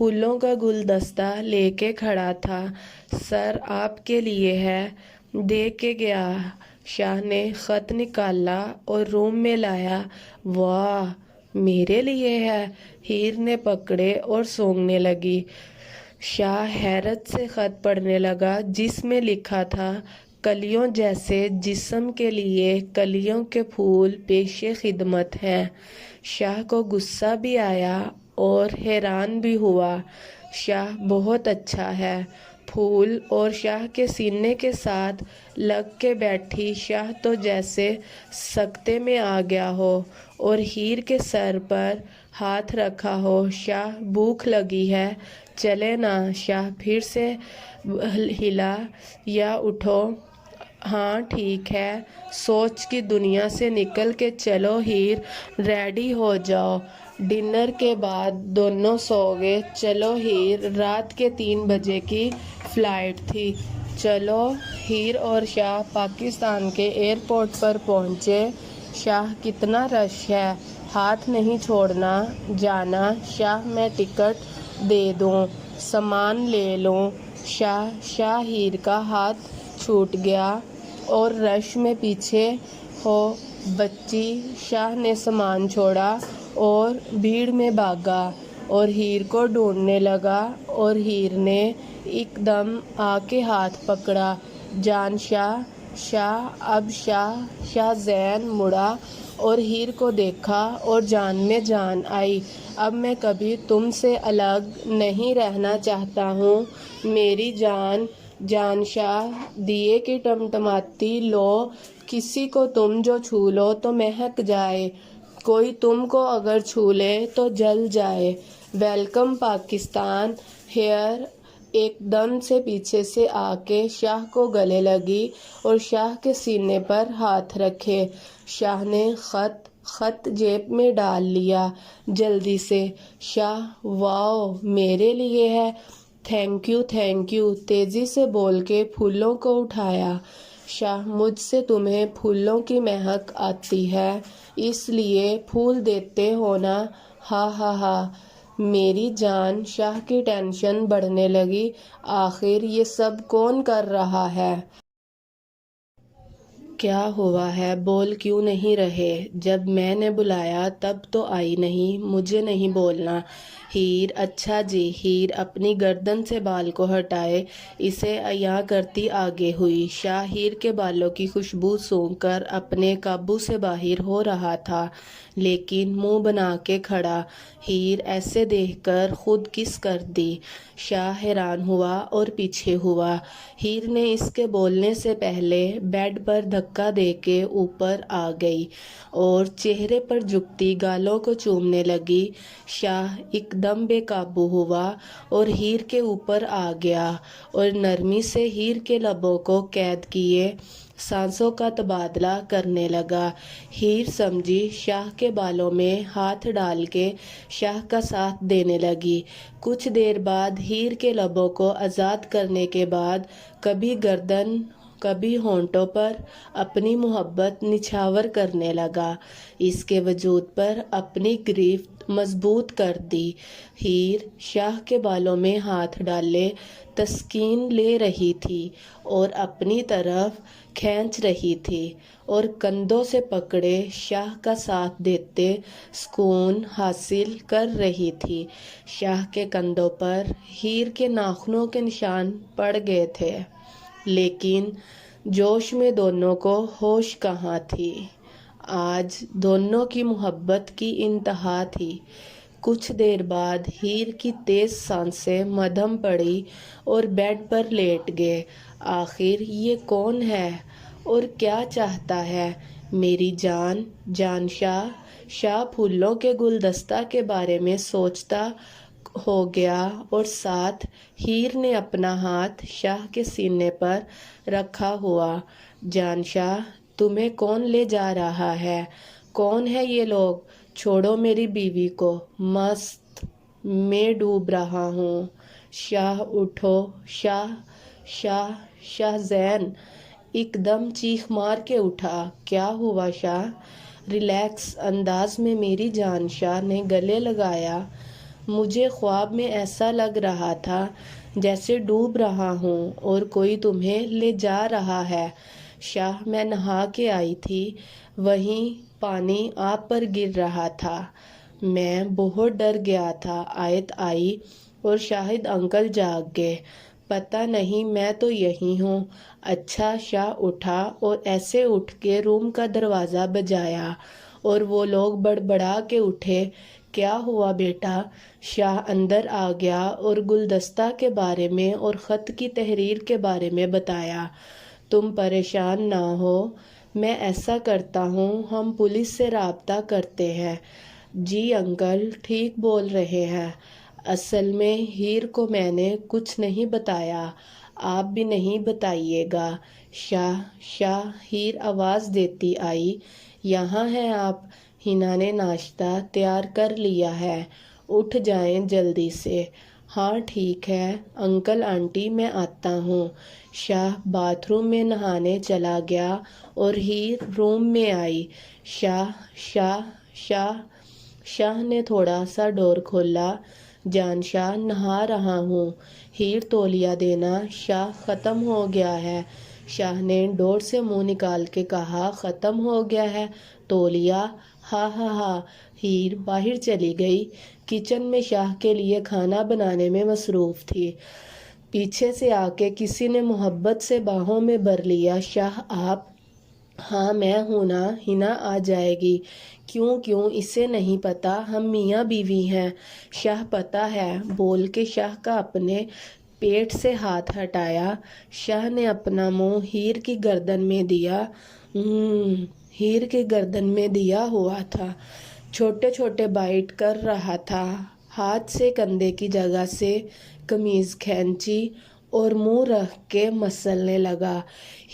پھولوں کا گلدستہ لے کے کھڑا تھا۔ سر آپ کے لیے ہے، دے کے گیا۔ شاہ نے خط نکالا اور روم میں لایا۔ واہ، میرے لیے ہے؟ ہیر نے پکڑے اور سونگنے لگی۔ شاہ حیرت سے خط پڑھنے لگا جس میں لکھا تھا، کلیوں جیسے جسم کے لیے کلیوں کے پھول پیش خدمت ہیں۔ شاہ کو غصہ بھی آیا اور حیران بھی ہوا۔ شاہ بہت اچھا ہے۔ پھول اور شاہ کے سینے کے ساتھ لگ کے بیٹھی شاہ تو جیسے سکتے میں آ گیا ہو اور ہیر کے سر پر ہاتھ رکھا ہو۔ شاہ بھوک لگی ہے، چلے نا؟ شاہ پھر سے ہلا یا اٹھو۔ ہاں ٹھیک ہے، سوچ کی دنیا سے نکل کے چلو ہیر، ریڈی ہو جاؤ۔ ڈنر کے بعد دونوں سو گئے۔ چلو ہیر، رات کے 3 بجے کی فلائٹ تھی۔ چلو۔ ہیر اور شاہ پاکستان کے ایئرپورٹ پر پہنچے۔ شاہ کتنا رش ہے، ہاتھ نہیں چھوڑنا۔ جانا؟ شاہ میں ٹکٹ دے دوں، سامان لے لوں؟ شاہ ہیر کا ہاتھ چھوٹ گیا اور رش میں پیچھے ہو بچی۔ شاہ نے سامان چھوڑا اور بھیڑ میں بھاگا اور ہیر کو ڈھونڈنے لگا اور ہیر نے ایک دم آ کے ہاتھ پکڑا۔ جان شاہ اب شاہ زین مڑا اور ہیر کو دیکھا اور جان میں جان آئی۔ اب میں کبھی تم سے الگ نہیں رہنا چاہتا ہوں میری جان۔ جان شاہ دیے کی ٹمٹماتی لو کسی کو تم جو چھو لو تو مہک جائے، کوئی تم کو اگر چھو لے تو جل جائے۔ ویلکم پاکستان۔ ہیر ایک دم سے پیچھے سے آ کے شاہ کو گلے لگی اور شاہ کے سینے پر ہاتھ رکھے۔ شاہ نے خط جیب میں ڈال لیا جلدی سے۔ شاہ واو، میرے لیے ہے؟ تھینک یو، تیزی سے بول کے پھولوں کو اٹھایا۔ شاہ مجھ سے تمہیں پھولوں کی مہک آتی ہے اس لیے پھول دیتے ہو نا؟ ہاں ہاں ہاں میری جان۔ شاہ کی ٹینشن بڑھنے لگی۔ آخر یہ سب کون کر رہا ہے؟ کیا ہوا ہے؟ بول کیوں نہیں رہے؟ جب میں نے بلایا تب تو آئی نہیں، مجھے نہیں بولنا؟ ہیر اچھا جی۔ ہیر اپنی گردن سے بال کو ہٹائے اسے عیاں کرتی آگے ہوئی۔ شاہ ہیر کے بالوں کی خوشبو سونگھ کر اپنے قابو سے باہر ہو رہا تھا لیکن منہ بنا کے کھڑا۔ ہیر ایسے دیکھ کر خود کس کر دی۔ شاہ حیران ہوا اور پیچھے ہوا۔ ہیر نے اس کے بولنے سے پہلے بیڈ پر دھکا دے کے اوپر آ گئی اور چہرے پر جھکتی گالوں کو چومنے لگی۔ شاہ ایک دم بے قابو ہوا اور ہیر کے اوپر آ گیا اور نرمی سے ہیر کے لبوں کو قید کیے سانسوں کا تبادلہ کرنے لگا۔ ہیر سمجھی، شاہ کے بالوں میں ہاتھ ڈال کے شاہ کا ساتھ دینے لگی۔ کچھ دیر بعد ہیر کے لبوں کو آزاد کرنے کے بعد کبھی گردن کبھی ہونٹوں پر اپنی محبت نچھاور کرنے لگا۔ اس کے وجود پر اپنی گرفت مضبوط کر دی۔ ہیر شاہ کے بالوں میں ہاتھ ڈالے تسکین لے رہی تھی اور اپنی طرف کھینچ رہی تھی اور کندھوں سے پکڑے شاہ کا ساتھ دیتے سکون حاصل کر رہی تھی۔ شاہ کے کندھوں پر ہیر کے ناخنوں کے نشان پڑ گئے تھے لیکن جوش میں دونوں کو ہوش کہاں تھی۔ آج دونوں کی محبت کی انتہا تھی۔ کچھ دیر بعد ہیر کی تیز سانسیں مدھم پڑی اور بیڈ پر لیٹ گئے۔ آخر یہ کون ہے اور کیا چاہتا ہے میری جان؟ جان شاہ پھولوں کے گلدستہ کے بارے میں سوچتا ہو گیا اور ساتھ ہیر نے اپنا ہاتھ شاہ کے سینے پر رکھا ہوا۔ جان شاہ، تمہیں کون لے جا رہا ہے؟ کون ہے یہ لوگ؟ چھوڑو میری بیوی کو، مست میں ڈوب رہا ہوں۔ شاہ اٹھو۔ شاہ زین ایک دم چیخ مار کے اٹھا۔ کیا ہوا شاہ؟ ریلیکس انداز میں میری جان۔ شاہ نے گلے لگایا۔ مجھے خواب میں ایسا لگ رہا تھا جیسے ڈوب رہا ہوں اور کوئی تمہیں لے جا رہا ہے۔ شاہ میں نہا کے آئی تھی، وہیں پانی آپ پر گر رہا تھا۔ میں بہت ڈر گیا تھا۔ آیت آئی اور شاہد انکل جاگ گئے۔ پتہ نہیں، میں تو یہی ہوں۔ اچھا۔ شاہ اٹھا اور ایسے اٹھ کے روم کا دروازہ بجایا اور وہ لوگ بڑبڑا کے اٹھے۔ کیا ہوا بیٹا؟ شاہ اندر آ گیا اور گلدستہ کے بارے میں اور خط کی تحریر کے بارے میں بتایا۔ تم پریشان نہ ہو، میں ایسا کرتا ہوں، ہم پولیس سے رابطہ کرتے ہیں۔ جی انکل ٹھیک بول رہے ہیں۔ اصل میں ہیر کو میں نے کچھ نہیں بتایا، آپ بھی نہیں بتائیے گا۔ شاہ ہیر آواز دیتی آئی، یہاں ہیں آپ؟ ہنا نے ناشتہ تیار کر لیا ہے، اٹھ جائیں جلدی سے۔ ہاں ٹھیک ہے انکل آنٹی، میں آتا ہوں۔ شاہ باتھ روم میں نہانے چلا گیا اور ہیر روم میں آئی۔ شاہ نے تھوڑا سا ڈور کھولا۔ جان شاہ نہا رہا ہوں۔ ہیر تولیہ دینا شاہ ختم ہو گیا ہے۔ شاہ نے ڈور سے منہ نکال کے کہا، ختم ہو گیا ہے تولیہ؟ ہاں۔ ہیر باہر چلی گئی، کچن میں شاہ کے لیے کھانا بنانے میں مصروف تھی۔ پیچھے سے آ کے کسی نے محبت سے باہوں میں بھر لیا۔ شاہ آپ؟ ہاں میں ہوں نا، ہنا آ جائے گی۔ کیوں اسے نہیں پتا ہم میاں بیوی ہیں؟ شاہ پتا ہے، بول کے شاہ کا اپنے پیٹ سے ہاتھ ہٹایا۔ شاہ نے اپنا منہ ہیر کی گردن میں دیا۔ ہیر کی گردن میں دیا ہوا تھا، چھوٹے چھوٹے بائٹ کر رہا تھا۔ ہاتھ سے کندھے کی جگہ سے قمیض کھینچی اور منہ رکھ کے مسلنے لگا۔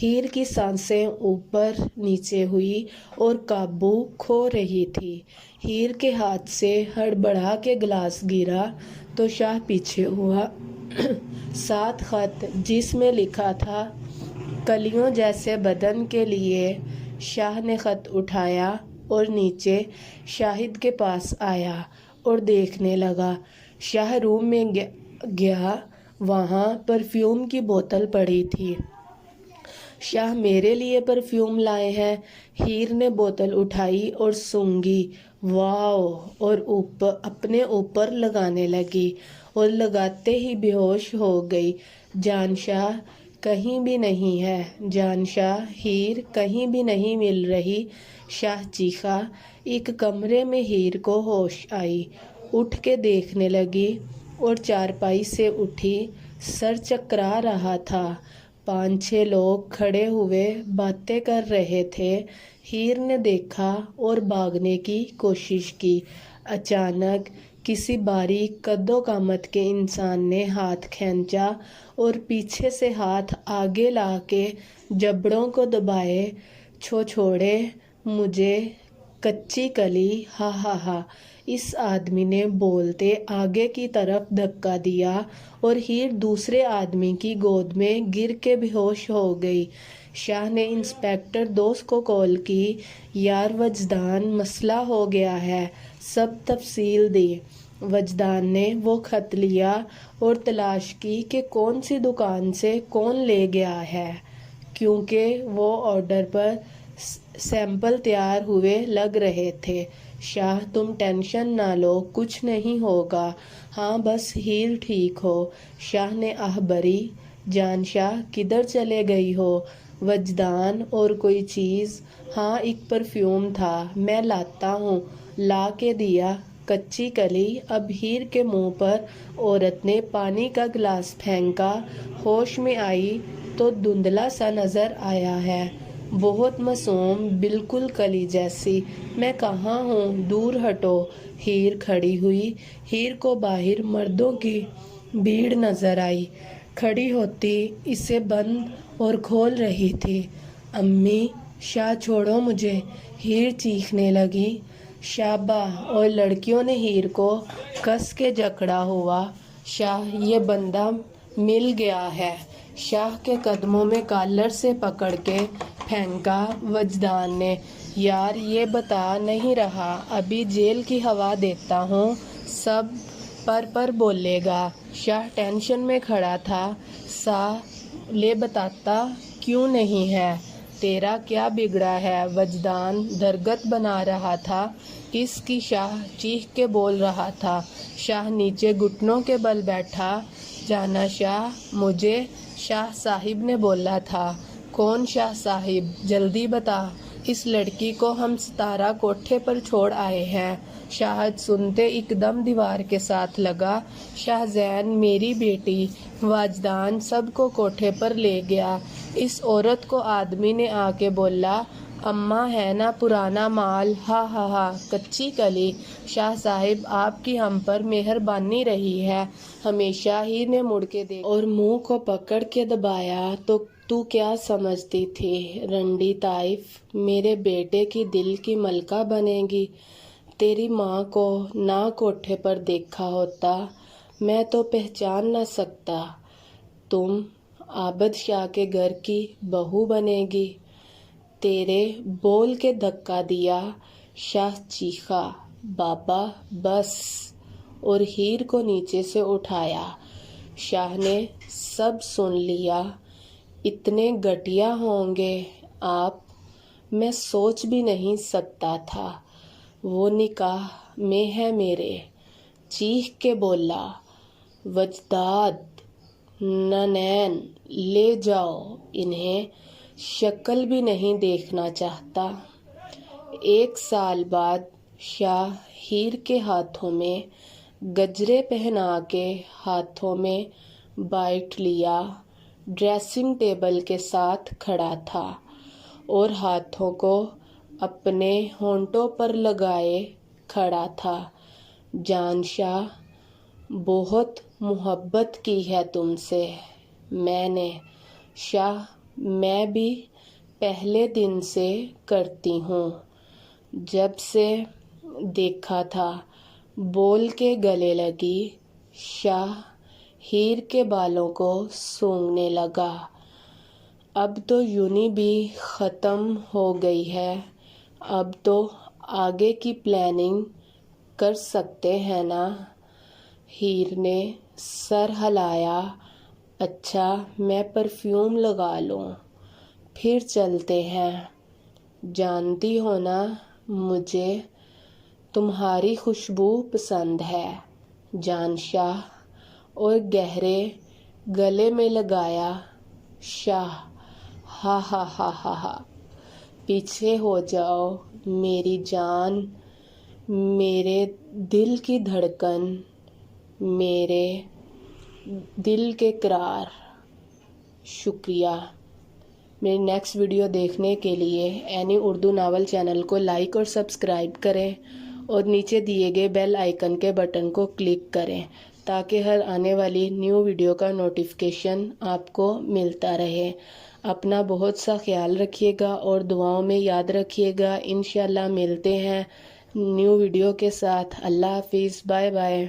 ہیر کی سانسیں اوپر نیچے ہوئی اور قابو کھو رہی تھی۔ ہیر کے ہاتھ سے ہڑبڑا کے گلاس گرا تو شاہ پیچھے ہوا۔ ساتھ خط جس میں لکھا تھا، کلیوں جیسے بدن کے لیے۔ شاہ نے خط اٹھایا اور نیچے شاہد کے پاس آیا اور دیکھنے لگا۔ شاہ روم میں گیا، وہاں پرفیوم کی بوتل پڑی تھی۔ شاہ میرے لیے پرفیوم لائے ہیں؟ ہیر نے بوتل اٹھائی اور سونگھی، واو، اور اپنے اوپر لگانے لگی اور لگاتے ہی بے ہوش ہو گئی۔ جان شاہ کہیں بھی نہیں ہے، جان شاہ ہیر کہیں بھی نہیں مل رہی۔ شاہ چیخا۔ ایک کمرے میں ہیر کو ہوش آئی، اٹھ کے دیکھنے لگی اور چارپائی سے اٹھی۔ سر چکرا رہا تھا۔ 5-6 لوگ کھڑے ہوئے باتیں کر رہے تھے۔ ہیر نے دیکھا اور بھاگنے کی کوشش کی۔ اچانک کسی باریک قد و قامت کے انسان نے ہاتھ کھینچا اور پیچھے سے ہاتھ آگے لا کے جبڑوں کو دبائے۔ چھوڑے مجھے کچی کلی، ہا۔ اس آدمی نے بولتے آگے کی طرف دھکا دیا اور ہیر دوسرے آدمی کی گود میں گر کے بے ہوش ہو گئی۔ شاہ نے انسپکٹر دوست کو کال کی، یار وجدان مسئلہ ہو گیا ہے، سب تفصیل دی۔ وجدان نے وہ خط لیا اور تلاش کی کہ کون سی دکان سے کون لے گیا ہے، کیونکہ وہ آرڈر پر سیمپل تیار ہوئے لگ رہے تھے۔ شاہ تم ٹینشن نہ لو، کچھ نہیں ہوگا، ہاں بس ہیر ٹھیک ہو۔ شاہ نے آہ بھری۔ جان شاہ کدھر چلے گئی ہو؟ وجدان اور کوئی چیز؟ ہاں ایک پرفیوم تھا، میں لاتا ہوں۔ لا کے دیا۔ کچی کلی۔ اب ہیر کے منہ پر عورت نے پانی کا گلاس پھینکا۔ ہوش میں آئی تو دھندلا سا نظر آیا ہے، بہت معصوم، بالکل کلی جیسی۔ میں کہاں ہوں؟ دور ہٹو۔ ہیر کھڑی ہوئی۔ ہیر کو باہر مردوں کی بھیڑ نظر آئی۔ کھڑی ہوتی اسے بند اور کھول رہی تھی۔ امی، شاہ چھوڑو مجھے، ہیر چیخنے لگی۔ شابہ، اور لڑکیوں نے ہیر کو کس کے جکڑا ہوا۔ شاہ یہ بندہ مل گیا ہے۔ شاہ کے قدموں میں کالر سے پکڑ کے پھینکا۔ وجدان نے، یار یہ بتا نہیں رہا، ابھی جیل کی ہوا دیتا ہوں، سب پر بولے گا۔ شاہ ٹینشن میں کھڑا تھا۔ سا لے بتاتا کیوں نہیں ہے؟ تیرا کیا بگڑا ہے؟ وجدان درگت بنا رہا تھا۔ کس کی؟ شاہ چیخ کے بول رہا تھا۔ شاہ نیچے گھٹنوں کے بل بیٹھا۔ جانا شاہ، مجھے شاہ صاحب نے بولا تھا۔ کون شاہ صاحب؟ جلدی بتا۔ اس لڑکی کو ہم ستارہ کوٹھے پر چھوڑ آئے ہیں۔ شاہد سنتے ایک دم دیوار کے ساتھ لگا۔ شاہ زین میری بیٹی۔ واجدان سب کو کوٹھے پر لے گیا۔ اس عورت کو آدمی نے آ کے بولا، اماں ہے نا پرانا مال، ہا ہا ہا، کچی کلی۔ شاہ صاحب آپ کی ہم پر مہربانی رہی ہے۔ ہمیشہ ہی نے مڑ کے دیکھا اور منہ کو پکڑ کے دبایا۔ تو کیا سمجھتی تھی رنڈی طائف میرے بیٹے کی دل کی ملکہ بنے گی؟ تیری ماں کو نہ کوٹھے پر دیکھا ہوتا میں تو پہچان نہ سکتا۔ تم عابد شاہ کے گھر کی بہو بنے گی۔ تیرے بول کے دھکا دیا۔ شاہ چیخا، بابا بس، اور ہیر کو نیچے سے اٹھایا۔ شاہ نے سب سن لیا۔ اتنے گھٹیا ہوں گے آپ، میں سوچ بھی نہیں سکتا تھا۔ وہ نکاح میں ہے میرے۔ چیخ کے بولا، وجداد، ننین لے جاؤ انہیں، شکل بھی نہیں دیکھنا چاہتا۔ 1 سال بعد شاہ ہیر کے ہاتھوں میں گجرے پہنا کے ہاتھوں میں بائٹ لیا ڈریسنگ ٹیبل کے ساتھ کھڑا تھا اور ہاتھوں کو اپنے ہونٹوں پر لگائے کھڑا تھا۔ جان شاہ، بہت محبت کی ہے تم سے میں نے۔ شاہ، میں بھی پہلے دن سے کرتی ہوں، جب سے دیکھا تھا۔ بول کے گلے لگی۔ شاہ ہیر کے بالوں کو سونگھنے لگا۔ اب تو یونی بھی ختم ہو گئی ہے، اب تو آگے کی پلاننگ کر سکتے ہیں نا؟ ہیر نے سر ہلایا۔ اچھا، میں پرفیوم لگا لوں، پھر چلتے ہیں۔ جانتی ہو نا مجھے تمہاری خوشبو پسند ہے جان شاہ، اور گہرے گلے میں لگایا۔ شاہ، ہا ہا ہا ہا ہا، پیچھے ہو جاؤ میری جان، میرے دل کی دھڑکن، میرے دل کے قرار۔ شکریہ۔ میری نیکسٹ ویڈیو دیکھنے کے لیے اینی اردو ناول چینل کو لائک اور سبسکرائب کریں اور نیچے دیے گئے بیل آئیکن کے بٹن کو کلک کریں تاکہ ہر آنے والی نیو ویڈیو کا نوٹیفیکیشن آپ کو ملتا رہے۔ اپنا بہت سا خیال رکھیے گا اور دعاؤں میں یاد رکھیے گا۔ انشاءاللہ ملتے ہیں نیو ویڈیو کے ساتھ۔ اللہ حافظ، بائے بائے۔